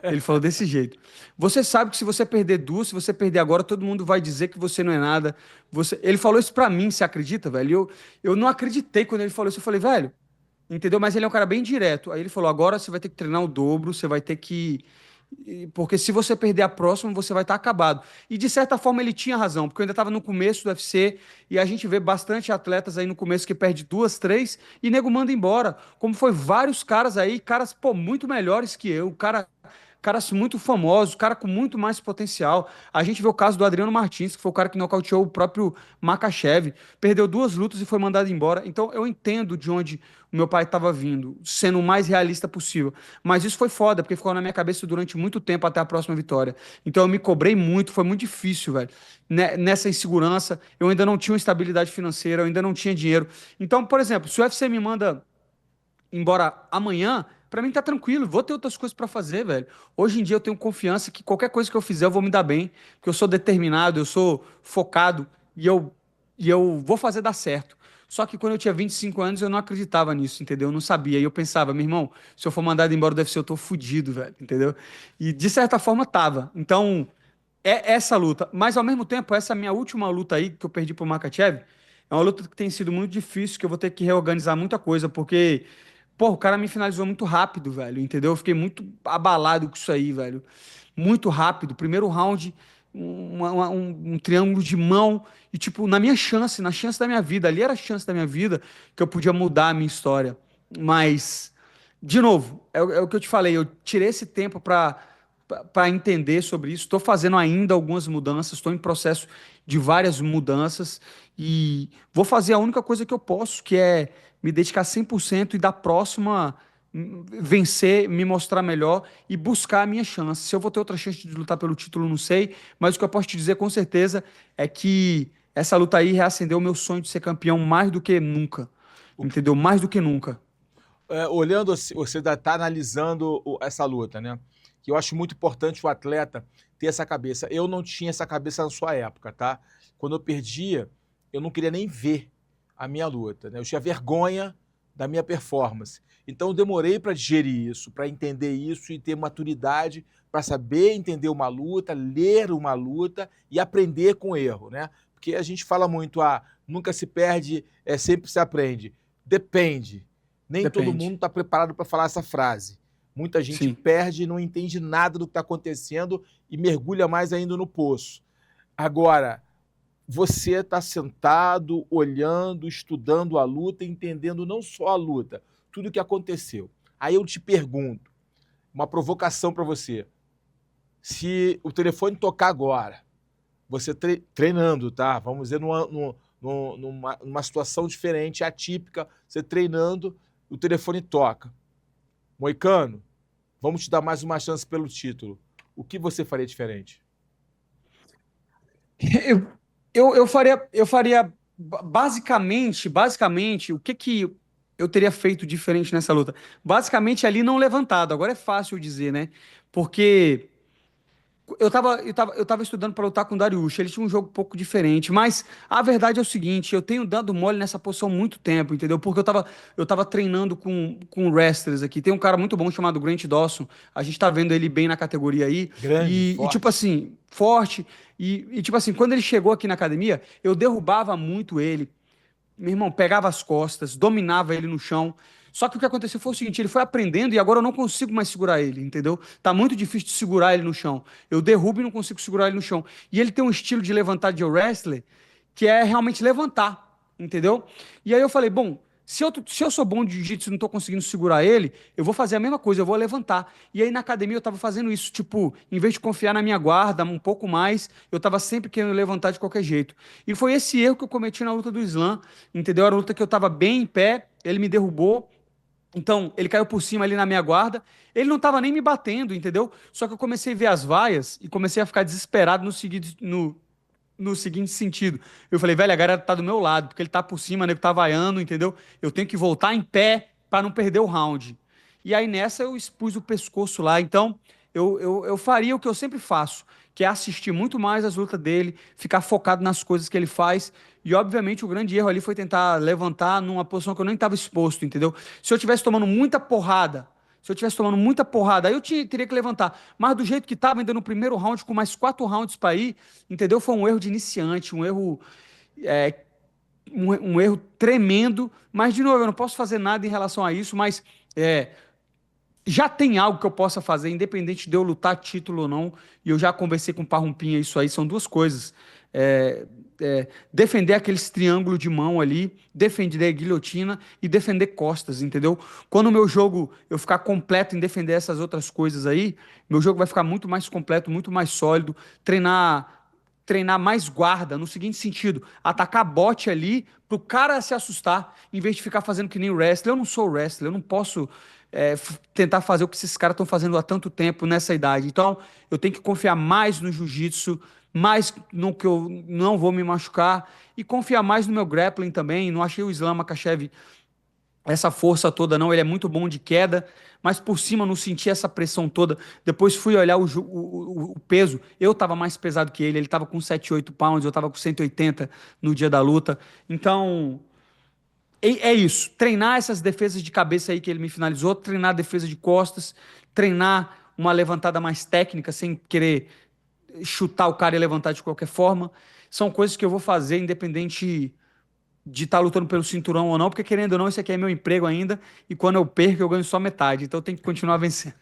Ele falou desse jeito. Você sabe que se você perder duas, se você perder agora, todo mundo vai dizer que você não é nada. Você... Ele falou isso pra mim, você acredita, velho? Eu não acreditei quando ele falou isso. Eu falei, velho, entendeu? Mas ele é um cara bem direto. Aí ele falou: agora você vai ter que treinar o dobro, você vai ter que. Porque se você perder a próxima, você vai estar acabado. E de certa forma ele tinha razão, porque eu ainda estava no começo do UFC e a gente vê bastante atletas aí no começo que perde duas, três e nego manda embora. Como foi vários caras aí, caras, pô, muito melhores que eu, caras muito famosos, cara com muito mais potencial. A gente vê o caso do Adriano Martins, que foi o cara que nocauteou o próprio Makhachev, perdeu duas lutas e foi mandado embora. Então eu entendo de onde o meu pai estava vindo, sendo o mais realista possível. Mas isso foi foda, porque ficou na minha cabeça durante muito tempo até a próxima vitória. Então eu me cobrei muito, foi muito difícil, velho. Nessa insegurança, eu ainda não tinha uma estabilidade financeira, eu ainda não tinha dinheiro. Então, por exemplo, se o UFC me manda embora amanhã, pra mim tá tranquilo, vou ter outras coisas pra fazer, velho. Hoje em dia eu tenho confiança que qualquer coisa que eu fizer eu vou me dar bem, porque eu sou determinado, eu sou focado e eu vou fazer dar certo. Só que quando eu tinha 25 anos eu não acreditava nisso, entendeu? Eu não sabia. E eu pensava, meu irmão, se eu for mandado embora do UFC eu tô fudido, velho, entendeu? E de certa forma tava. Então, é essa luta. Mas ao mesmo tempo, essa minha última luta aí que eu perdi pro Makhachev, é uma luta que tem sido muito difícil, que eu vou ter que reorganizar muita coisa, porque pô, o cara me finalizou muito rápido, velho, entendeu? Eu fiquei muito abalado com isso aí, velho. Muito rápido. Primeiro round, um triângulo de mão. E, tipo, na chance da minha vida, ali era a chance da minha vida que eu podia mudar a minha história. Mas, de novo, é o que eu te falei, eu tirei esse tempo para entender sobre isso. Estou fazendo ainda algumas mudanças, estou em processo de várias mudanças e vou fazer a única coisa que eu posso, que é me dedicar 100% e da próxima vencer, me mostrar melhor e buscar a minha chance. Se eu vou ter outra chance de lutar pelo título, não sei, mas o que eu posso te dizer com certeza é que essa luta aí reacendeu o meu sonho de ser campeão mais do que nunca.
O que-
Entendeu? Mais do que nunca.
Olhando, você está analisando essa luta, né? Que eu acho muito importante o atleta ter essa cabeça. Eu não tinha essa cabeça na sua época, tá? Quando eu perdia, eu não queria nem ver a minha luta, né? Eu tinha vergonha da minha performance. Então eu demorei para digerir isso, para entender isso e ter maturidade para saber entender uma luta, ler uma luta e aprender com o erro, né? Porque a gente fala muito, nunca se perde, sempre se aprende. Depende. Nem todo
Depende.
mundo está preparado para falar essa frase. Muita gente
Sim.
perde e não entende nada do que está acontecendo e mergulha mais ainda no poço. Agora, você está sentado, olhando, estudando a luta, entendendo não só a luta, tudo o que aconteceu. Aí eu te pergunto, uma provocação para você. Se o telefone tocar agora, você treinando, tá? Vamos dizer, numa situação diferente, atípica, você treinando, o telefone toca. Moicano, vamos te dar mais uma chance pelo título. O que você faria diferente?
Eu, eu faria basicamente, o que que eu teria feito diferente nessa luta? Basicamente ali não levantado. Agora é fácil dizer, né? Porque eu tava estudando para lutar com o Dariush, ele tinha um jogo um pouco diferente, mas a verdade é o seguinte, eu tenho dado mole nessa posição há muito tempo, entendeu? Porque eu tava treinando com wrestlers aqui, tem um cara muito bom chamado Grant Dawson, a gente tá vendo ele bem na categoria aí,
Grande,
e tipo
forte.
assim, forte, e tipo assim, quando ele chegou aqui na academia, eu derrubava muito ele, meu irmão, pegava as costas, dominava ele no chão. Só que o que aconteceu foi o seguinte, ele foi aprendendo e agora eu não consigo mais segurar ele, entendeu? Tá muito difícil de segurar ele no chão. Eu derrubo e não consigo segurar ele no chão. E ele tem um estilo de levantar de wrestler que é realmente levantar, entendeu? E aí eu falei, bom, se eu sou bom de jiu-jitsu e não tô conseguindo segurar ele, eu vou fazer a mesma coisa, eu vou levantar. E aí na academia eu tava fazendo isso, tipo, em vez de confiar na minha guarda um pouco mais, eu tava sempre querendo levantar de qualquer jeito. E foi esse erro que eu cometi na luta do Islam, entendeu? Era uma luta que eu tava bem em pé, ele me derrubou, então, ele caiu por cima ali na minha guarda. Ele não estava nem me batendo, entendeu? Só que eu comecei a ver as vaias e comecei a ficar desesperado no seguinte sentido. Eu falei, velho, a galera tá do meu lado, porque ele tá por cima, né? Tá vaiando, entendeu? Eu tenho que voltar em pé para não perder o round. E aí nessa eu expus o pescoço lá. Então, eu faria o que eu sempre faço, que é assistir muito mais as lutas dele, ficar focado nas coisas que ele faz. E, obviamente, o grande erro ali foi tentar levantar numa posição que eu nem estava exposto, entendeu? Se eu tivesse tomando muita porrada, aí eu teria que levantar. Mas do jeito que estava, ainda no primeiro round, com mais 4 rounds para ir, entendeu? Foi um erro de iniciante, um erro, é, um erro tremendo. Mas, de novo, eu não posso fazer nada em relação a isso, mas é, já tem algo que eu possa fazer, independente de eu lutar título ou não, e eu já conversei com o Parrumpinha isso aí, são duas coisas. É, defender aqueles triângulos de mão ali, defender a guilhotina e defender costas, entendeu? Quando o meu jogo eu ficar completo em defender essas outras coisas aí, meu jogo vai ficar muito mais completo, muito mais sólido, treinar mais guarda, no seguinte sentido, atacar bote ali pro cara se assustar, em vez de ficar fazendo que nem wrestler. Eu não sou wrestler, eu não posso tentar fazer o que esses caras estão fazendo há tanto tempo nessa idade. Então, eu tenho que confiar mais no jiu-jitsu, mais no que eu não vou me machucar, e confiar mais no meu grappling também. Não achei o Islam Makhachev essa força toda, não. Ele é muito bom de queda, mas por cima não senti essa pressão toda. Depois fui olhar o peso. Eu estava mais pesado que ele estava com 78 pounds, eu estava com 180 no dia da luta. Então, é isso. Treinar essas defesas de cabeça aí que ele me finalizou, treinar a defesa de costas, treinar uma levantada mais técnica, sem querer chutar o cara e levantar de qualquer forma. São coisas que eu vou fazer independente de estar lutando pelo cinturão ou não, porque querendo ou não, esse aqui é meu emprego ainda, e quando eu perco, eu ganho só metade. Então eu tenho que continuar vencendo.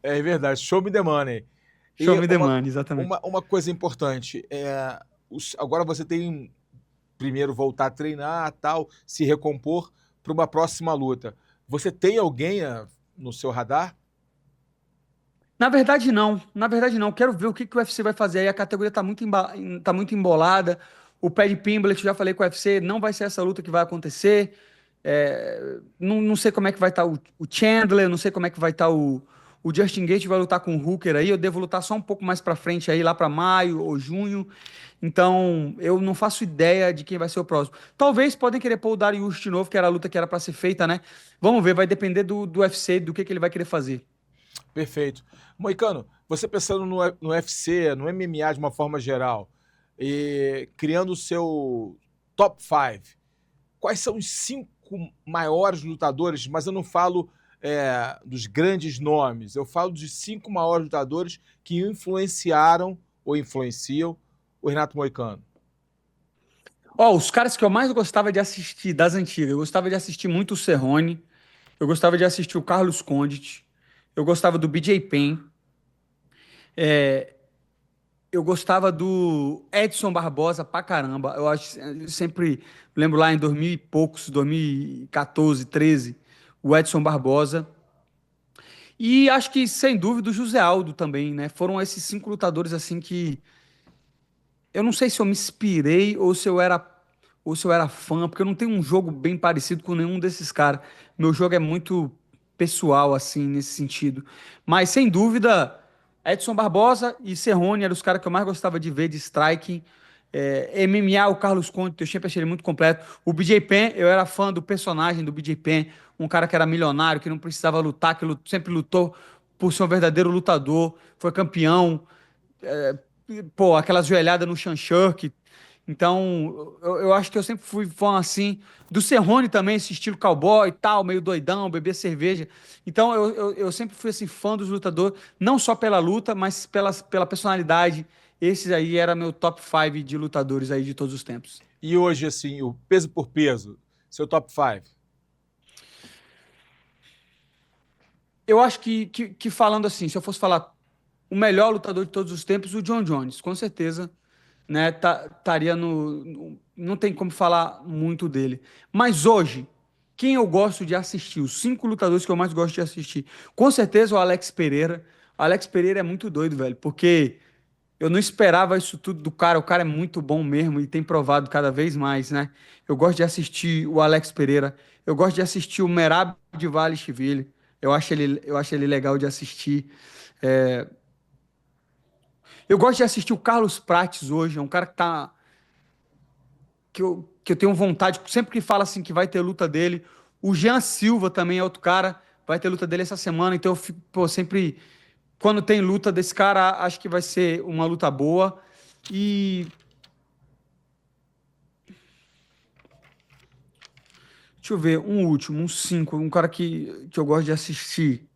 É verdade, show me the money.
Show
E
me the money, exatamente.
uma coisa importante, agora você tem primeiro voltar a treinar, tal, se recompor para uma próxima luta. Você tem alguém no seu radar?
Na verdade, não. Na verdade, não. Quero ver o que o UFC vai fazer aí. A categoria tá muito embolada. O Paddy Pimblett, já falei com o UFC, não vai ser essa luta que vai acontecer. Não sei como é que vai estar o Chandler, não sei como é que vai estar o Justin Gaethje vai lutar com o Hooker aí. Eu devo lutar só um pouco mais pra frente aí, lá pra maio ou junho. Então, eu não faço ideia de quem vai ser o próximo. Talvez podem querer pôr o Dariush de novo, que era a luta que era pra ser feita, né? Vamos ver, vai depender do UFC, do que ele vai querer fazer.
Perfeito. Moicano, você pensando no UFC, no MMA de uma forma geral, e criando o seu top 5, quais são os 5 maiores lutadores? Mas eu não falo dos grandes nomes, eu falo de 5 maiores lutadores que influenciaram ou influenciam o Renato Moicano.
Ó, os caras que eu mais gostava de assistir das antigas, eu gostava de assistir muito o Cerrone, eu gostava de assistir o Carlos Condit, eu gostava do BJ Penn, eu gostava do Edson Barbosa pra caramba. Eu sempre lembro lá em 2000 e poucos, 2014, 13, o Edson Barbosa. E acho que, sem dúvida, o José Aldo também, né? Foram esses 5 lutadores assim que eu não sei se eu me inspirei ou se eu era fã, porque eu não tenho um jogo bem parecido com nenhum desses caras. Meu jogo é muito pessoal, assim, nesse sentido. Mas, sem dúvida, Edson Barbosa e Cerrone eram os caras que eu mais gostava de ver de striking. MMA, o Carlos Conte, eu sempre achei ele muito completo. O BJ Penn, eu era fã do personagem do BJ Penn, um cara que era milionário, que não precisava lutar, que sempre lutou por ser um verdadeiro lutador, foi campeão. Pô, aquelas joelhadas no Shanshirk. Então, eu acho que eu sempre fui fã, assim, do Cerrone também, esse estilo cowboy e tal, meio doidão, beber cerveja. Então, eu sempre fui, assim, fã dos lutadores, não só pela luta, mas pela personalidade. Esses aí era meu top 5 de lutadores aí de todos os tempos.
E hoje, assim, o peso por peso, seu top 5?
Eu acho que falando assim, se eu fosse falar o melhor lutador de todos os tempos, o John Jones, com certeza, né? Estaria não tem como falar muito dele. Mas hoje, quem eu gosto de assistir, os 5 lutadores que eu mais gosto de assistir, com certeza o Alex Pereira. O Alex Pereira é muito doido, velho, porque eu não esperava isso tudo do cara. O cara é muito bom mesmo e tem provado cada vez mais, né? Eu gosto de assistir o Alex Pereira. Eu gosto de assistir o Merab Dvalishvili. Eu acho ele legal de assistir. É, Eu gosto de assistir o Carlos Prates hoje, é um cara que eu tenho vontade, sempre que fala assim que vai ter luta dele. O Jean Silva também é outro cara, vai ter luta dele essa semana, então eu fico, pô, sempre quando tem luta desse cara, acho que vai ser uma luta boa. E deixa eu ver, um último, um 5, um cara que eu gosto de assistir.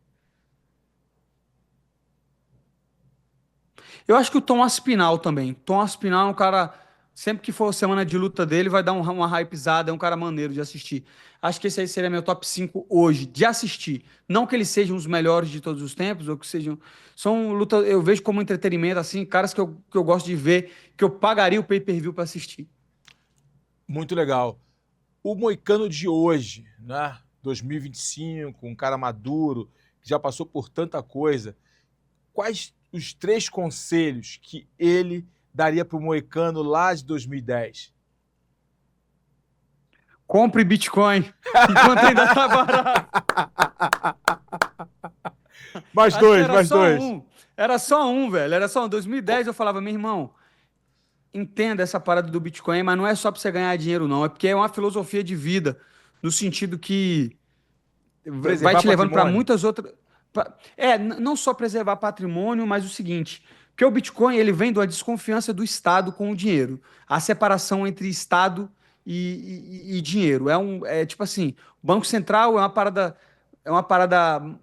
Eu acho que o Tom Aspinall também. Tom Aspinall é um cara, sempre que for semana de luta dele, vai dar uma hypezada, é um cara maneiro de assistir. Acho que esse aí seria meu top 5 hoje, de assistir. Não que eles sejam os melhores de todos os tempos, ou que sejam. São luta, eu vejo como entretenimento, assim, caras que eu gosto de ver, que eu pagaria o pay-per-view para assistir.
Muito legal. O moicano de hoje, né? 2025, um cara maduro, que já passou por tanta coisa. Quais os 3 conselhos que ele daria para o moicano lá de 2010?
Compre Bitcoin enquanto ainda tá barato.
Mais
Acho que
dois,
era
mais
só
dois.
um. Era só um, velho. Era só um. 2010 eu falava, meu irmão, entenda essa parada do Bitcoin, mas não é só para você ganhar dinheiro, não. É porque é uma filosofia de vida, no sentido que vai
Preservar
te levando para
patrimônio.
muitas outras. Não só preservar patrimônio, mas o seguinte: porque o Bitcoin ele vem da desconfiança do Estado com o dinheiro, a separação entre Estado e dinheiro. É tipo assim: o Banco Central é uma parada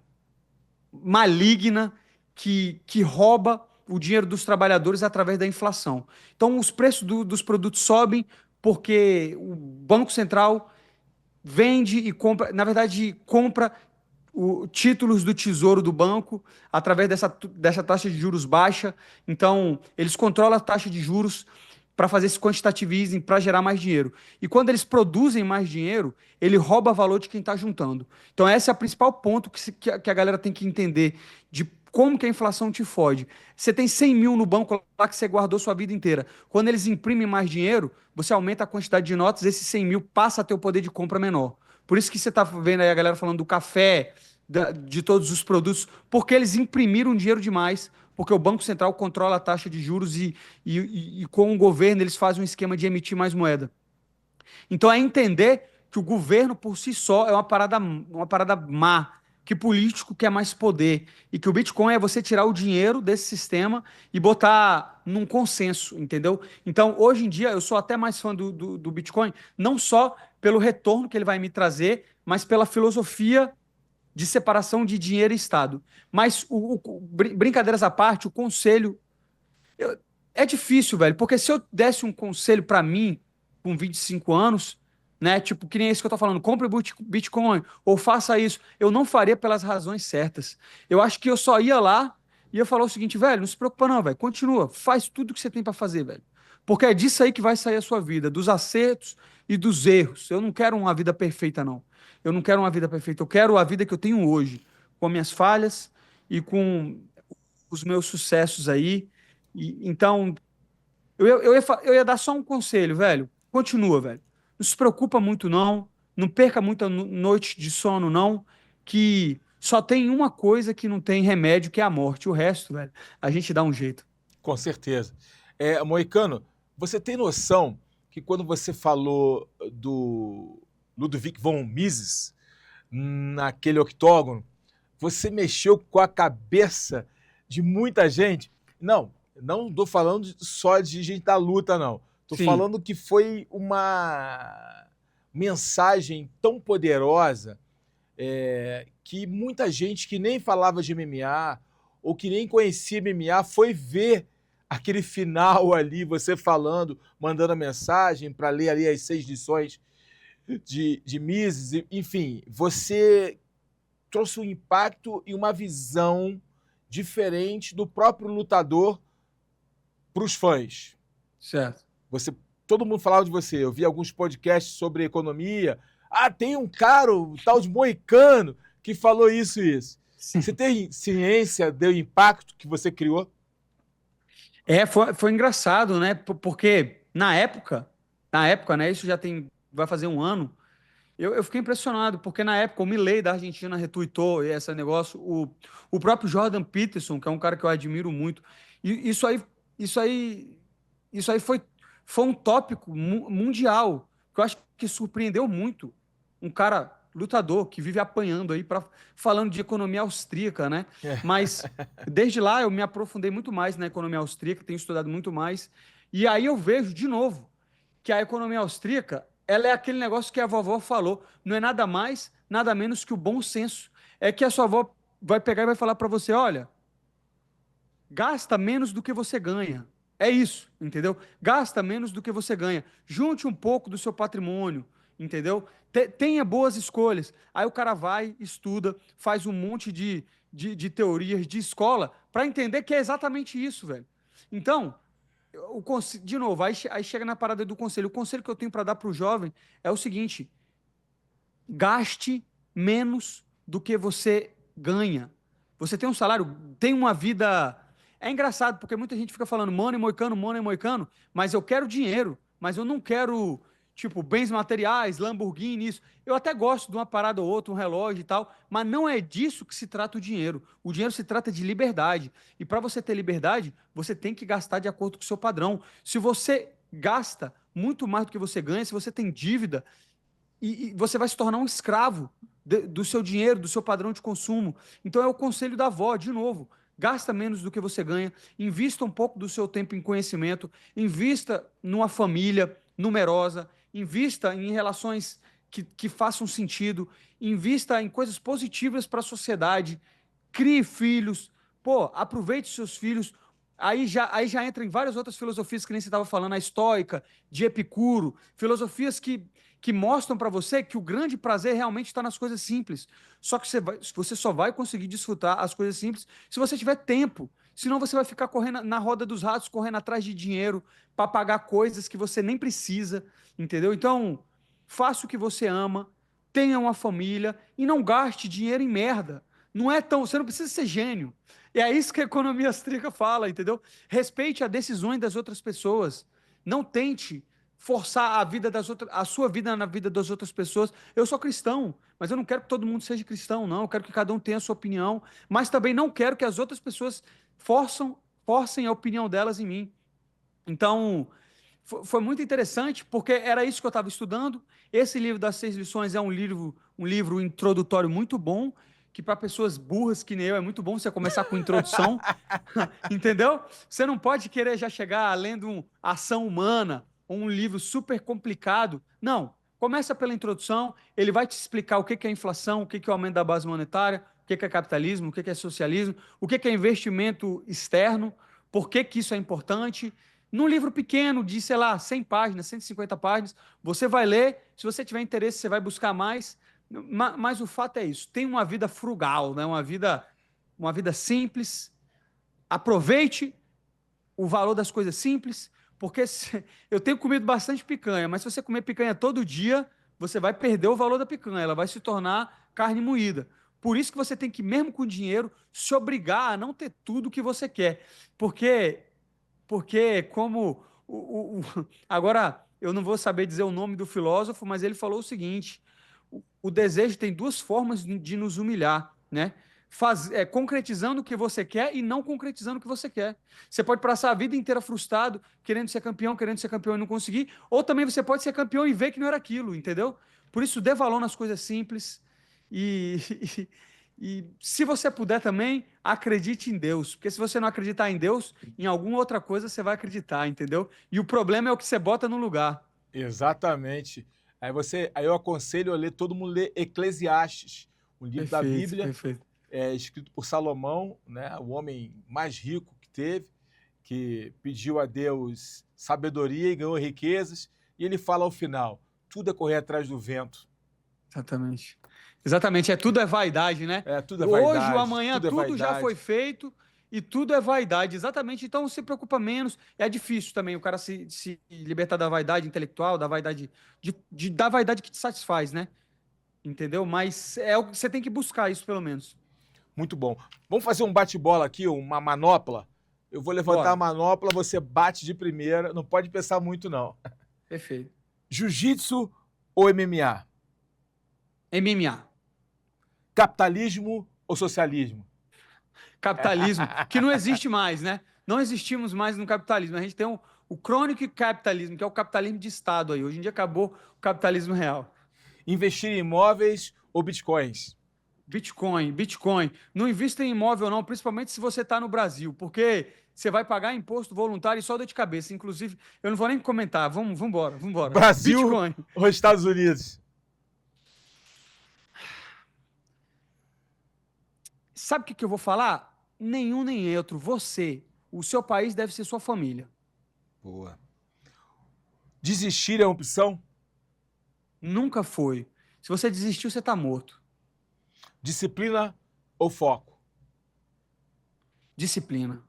maligna que rouba o dinheiro dos trabalhadores através da inflação. Então, os preços dos produtos sobem porque o Banco Central vende e compra, na verdade, compra títulos do tesouro do banco através dessa taxa de juros baixa. Então, eles controlam a taxa de juros para fazer esse quantitative para gerar mais dinheiro. E quando eles produzem mais dinheiro, ele rouba valor de quem está juntando. Então, esse é o principal ponto que a galera tem que entender de como que a inflação te fode. Você tem 100 mil no banco lá que você guardou sua vida inteira. Quando eles imprimem mais dinheiro, você aumenta a quantidade de notas, esses 100 mil passa a ter o poder de compra menor. Por isso que você está vendo aí a galera falando do café, de todos os produtos, porque eles imprimiram dinheiro demais, porque o Banco Central controla a taxa de juros e com o governo eles fazem um esquema de emitir mais moeda. Então é entender que o governo por si só é uma parada má, que político quer mais poder e que o Bitcoin é você tirar o dinheiro desse sistema e botar num consenso, entendeu? Então, hoje em dia, eu sou até mais fã do Bitcoin, não só pelo retorno que ele vai me trazer, mas pela filosofia de separação de dinheiro e Estado. Mas, brincadeiras à parte, o conselho. É difícil, velho, porque se eu desse um conselho para mim, com 25 anos, né, tipo, que nem esse que eu tô falando, compre Bitcoin ou faça isso, eu não faria pelas razões certas. Eu acho que eu só ia lá e ia falar o seguinte, velho, não se preocupa não, velho, continua, faz tudo que você tem para fazer, velho. Porque é disso aí que vai sair a sua vida, dos acertos e dos erros. Eu não quero uma vida perfeita, não. Eu não quero uma vida perfeita, eu quero a vida que eu tenho hoje, com minhas falhas e com os meus sucessos aí. Então, eu ia dar só um conselho, velho. Continua, velho. Não se preocupa muito, não. Não perca muita noite de sono, não. Que só tem uma coisa que não tem remédio, que é a morte. O resto, velho, a gente dá um jeito.
Com certeza. Moicano, você tem noção que quando você falou do Ludwig von Mises naquele octógono, você mexeu com a cabeça de muita gente? Não estou falando só de gente da luta, não. Estou
Sim,
falando que foi uma mensagem tão poderosa que muita gente que nem falava de MMA ou que nem conhecia MMA foi ver aquele final ali, você falando, mandando a mensagem para ler ali as 6 lições de Mises, enfim, você trouxe um impacto e uma visão diferente do próprio lutador para os fãs.
certo.
Você, todo mundo falava de você. Eu vi alguns podcasts sobre economia. Ah, tem um cara, o tal de Moicano, que falou isso e isso. Você
Sim.
tem ciência do impacto que você criou?
Foi engraçado, né? Porque na época, né? Isso já vai fazer um ano. Eu fiquei impressionado, porque na época o Milei da Argentina retuitou esse negócio, o próprio Jordan Peterson, que é um cara que eu admiro muito, e isso aí, isso aí foi um tópico mundial, que eu acho que surpreendeu muito um cara lutador que vive apanhando aí, falando de economia austríaca, né?
É.
Mas desde lá eu me aprofundei muito mais na economia austríaca, tenho estudado muito mais. E aí eu vejo, de novo, que a economia austríaca, ela é aquele negócio que a vovó falou, não é nada mais, nada menos que o bom senso. É que a sua avó vai pegar e vai falar para você, olha, gasta menos do que você ganha. É isso, entendeu? Gasta menos do que você ganha. Junte um pouco do seu patrimônio, entendeu? Tenha boas escolhas. Aí o cara vai, estuda, faz um monte de teorias de escola para entender que é exatamente isso, velho. Então, de novo, aí chega na parada do conselho. O conselho que eu tenho para dar para o jovem é o seguinte: gaste menos do que você ganha. Você tem um salário, tem uma vida. É engraçado, porque muita gente fica falando money moicano, mas eu quero dinheiro, mas eu não quero, tipo, bens materiais, Lamborghini, isso. Eu até gosto de uma parada ou outra, um relógio e tal, mas não é disso que se trata o dinheiro. O dinheiro se trata de liberdade. E para você ter liberdade, você tem que gastar de acordo com o seu padrão. Se você gasta muito mais do que você ganha, se você tem dívida, e você vai se tornar um escravo do seu dinheiro, do seu padrão de consumo. Então é o conselho da avó, de novo. Gasta menos do que você ganha, invista um pouco do seu tempo em conhecimento, invista numa família numerosa, invista em relações que façam sentido, invista em coisas positivas para a sociedade, crie filhos, pô, aproveite seus filhos. Aí já entra em várias outras filosofias que nem você estava falando, a estoica, de Epicuro, filosofias que mostram para você que o grande prazer realmente está nas coisas simples. Só que você só vai conseguir desfrutar as coisas simples se você tiver tempo. Senão você vai ficar correndo na roda dos ratos, correndo atrás de dinheiro para pagar coisas que você nem precisa, entendeu? Então, faça o que você ama, tenha uma família e não gaste dinheiro em merda. Não é tão, você não precisa ser gênio. E é isso que a economia austríaca fala, entendeu? Respeite as decisões das outras pessoas. Não tente forçar a sua vida na vida das outras pessoas. Eu sou cristão, mas eu não quero que todo mundo seja cristão, não. Eu quero que cada um tenha a sua opinião, mas também não quero que as outras pessoas forcem a opinião delas em mim. Então, foi muito interessante, porque era isso que eu estava estudando. Esse livro das 6 lições é um livro introdutório muito bom, que para pessoas burras que nem eu é muito bom você começar com introdução, entendeu? Você não pode querer já chegar lendo Ação Humana ou um livro super complicado. Não, começa pela introdução, ele vai te explicar o que é inflação, o que é o aumento da base monetária, o que é capitalismo, o que é socialismo, o que é investimento externo, por que isso é importante. Num livro pequeno, de, sei lá, 100 páginas, 150 páginas, você vai ler, se você tiver interesse, você vai buscar mais, mas o fato é isso, tem uma vida frugal, né? Uma vida simples, aproveite o valor das coisas simples, porque eu tenho comido bastante picanha, mas se você comer picanha todo dia, você vai perder o valor da picanha, ela vai se tornar carne moída. Por isso que você tem que, mesmo com dinheiro, se obrigar a não ter tudo o que você quer, porque como agora eu não vou saber dizer o nome do filósofo, mas ele falou o seguinte: o desejo tem duas formas de nos humilhar, né? Concretizando o que você quer e não concretizando o que você quer. Você pode passar a vida inteira frustrado, querendo ser campeão e não conseguir, ou também você pode ser campeão e ver que não era aquilo, entendeu? Por isso, dê valor nas coisas simples e, e se você puder também, acredite em Deus, porque se você não acreditar em Deus, em alguma outra coisa você vai acreditar, entendeu? E o problema é o que você bota no lugar.
Exatamente. Aí eu aconselho a ler, todo mundo ler Eclesiastes, um livro da
Perfeito,
Bíblia,
perfeito.
escrito por Salomão, né, o homem mais rico que teve, que pediu a Deus sabedoria e ganhou riquezas, e ele fala ao final: tudo é correr atrás do vento.
Exatamente. Exatamente, tudo é vaidade, né?
Tudo é
Hoje ou
vaidade,
amanhã
tudo é
tudo já foi
vaidade.
feito e tudo é vaidade, exatamente. Então se preocupa menos. É difícil também o cara se libertar da vaidade intelectual, da vaidade da vaidade que te satisfaz, né? Entendeu? Mas é o que você tem que buscar isso pelo menos.
Muito bom. Vamos fazer um bate-bola aqui, uma manopla? Eu vou levantar a
Bora.
manopla, você bate de primeira, não pode pensar muito não.
Perfeito.
Jiu-jitsu ou MMA?
MMA.
Capitalismo ou socialismo?
Capitalismo, que não existe mais, né? Não existimos mais no capitalismo. A gente tem o crônico capitalismo, que é o capitalismo de Estado aí. Hoje em dia acabou o capitalismo real.
Investir em imóveis ou bitcoins?
Bitcoin. Não invista em imóvel, não, principalmente se você está no Brasil, porque você vai pagar imposto voluntário e só dor de cabeça. Inclusive, eu não vou nem comentar. Vamos embora.
Brasil
Bitcoin.
ou Estados Unidos?
Sabe o que eu vou falar? Nenhum nem outro. Você. O seu país deve ser sua família.
Boa. Desistir é uma opção?
Nunca foi. Se você desistiu, você está morto.
Disciplina ou foco?
Disciplina.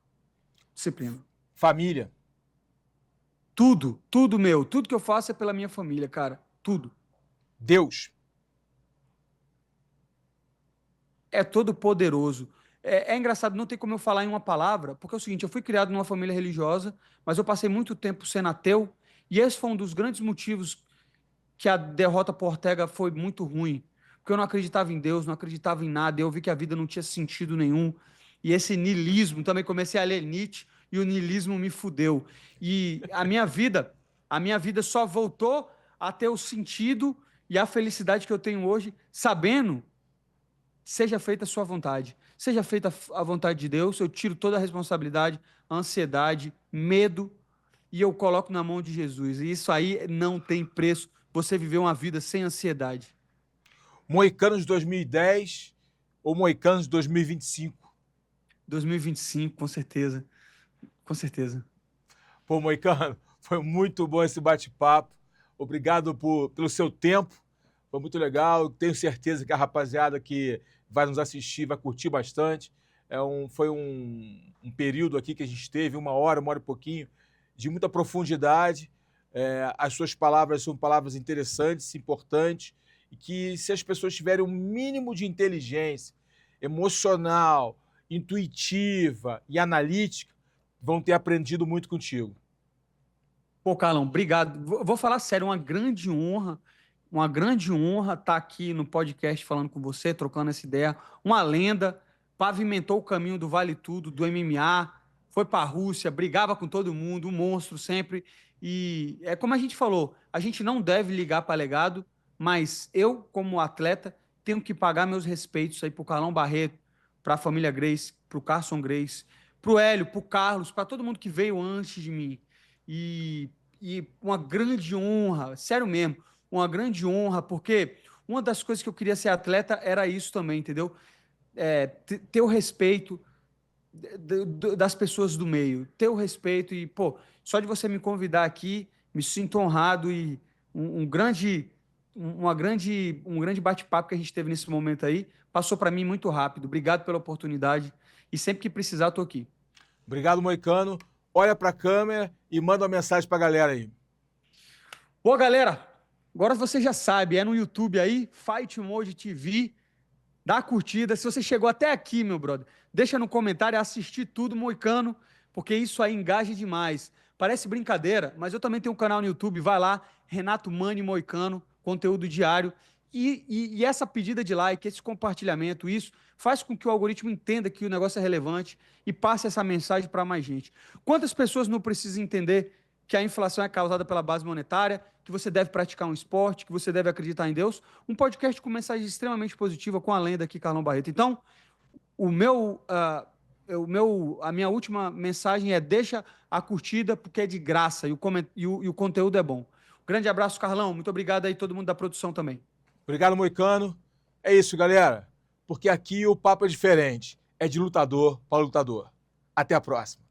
Família?
Tudo meu. Tudo que eu faço é pela minha família, cara. Tudo.
Deus?
É todo poderoso. É engraçado, não tem como eu falar em uma palavra, porque é o seguinte, eu fui criado numa família religiosa, mas eu passei muito tempo sendo ateu, e esse foi um dos grandes motivos que a derrota por Ortega foi muito ruim, porque eu não acreditava em Deus, não acreditava em nada, eu vi que a vida não tinha sentido nenhum, e esse niilismo, também comecei a ler Nietzsche, e o niilismo me fudeu. E a minha vida só voltou a ter o sentido e a felicidade que eu tenho hoje, sabendo seja feita a sua vontade. Seja feita a vontade de Deus, eu tiro toda a responsabilidade, a ansiedade, medo, e eu coloco na mão de Jesus. E isso aí não tem preço, você viver uma vida sem ansiedade.
Moicanos de 2010 ou Moicanos de 2025?
2025, com certeza. Com certeza.
Pô, Moicano, foi muito bom esse bate-papo. Obrigado pelo seu tempo. Foi muito legal. Tenho certeza que a rapaziada que vai nos assistir vai curtir bastante. Foi um período aqui que a gente teve, uma hora e pouquinho, de muita profundidade. As suas palavras são palavras interessantes, importantes, e que se as pessoas tiverem um mínimo de inteligência emocional, intuitiva e analítica, vão ter aprendido muito contigo.
Pô, Carlão, obrigado. Vou falar sério, uma grande honra estar aqui no podcast falando com você, trocando essa ideia. Uma lenda, pavimentou o caminho do Vale Tudo, do MMA, foi para a Rússia, brigava com todo mundo, um monstro sempre. E é como a gente falou, a gente não deve ligar para legado, mas eu, como atleta, tenho que pagar meus respeitos aí para o Carlão Barreto, para a família Grace, para o Carson Grace, para o Hélio, para o Carlos, para todo mundo que veio antes de mim. E uma grande honra, sério mesmo, uma grande honra, porque uma das coisas que eu queria ser atleta era isso também, entendeu? Ter o respeito das pessoas do meio, ter o respeito e, pô, só de você me convidar aqui, me sinto honrado e um grande bate-papo que a gente teve nesse momento aí, passou para mim muito rápido. Obrigado pela oportunidade e sempre que precisar, estou aqui.
Obrigado, Moicano. Olha para a câmera e manda uma mensagem para a galera aí.
Pô, galera, agora você já sabe, é no YouTube aí, Fight Mode TV, dá a curtida. Se você chegou até aqui, meu brother, deixa no comentário, assistir tudo, Moicano, porque isso aí engaja demais. Parece brincadeira, mas eu também tenho um canal no YouTube, vai lá, Renato Mani Moicano, conteúdo diário. E essa pedida de like, esse compartilhamento, isso faz com que o algoritmo entenda que o negócio é relevante e passe essa mensagem para mais gente. Quantas pessoas não precisam entender que a inflação é causada pela base monetária, que você deve praticar um esporte, que você deve acreditar em Deus? Um podcast com mensagem extremamente positiva com a lenda aqui, Carlão Barreto. Então, a minha última mensagem é: deixa a curtida, porque é de graça e o conteúdo é bom. Grande abraço, Carlão. Muito obrigado aí, todo mundo da produção também.
Obrigado, Moicano. É isso, galera. Porque aqui o papo é diferente. É de lutador para lutador. Até a próxima.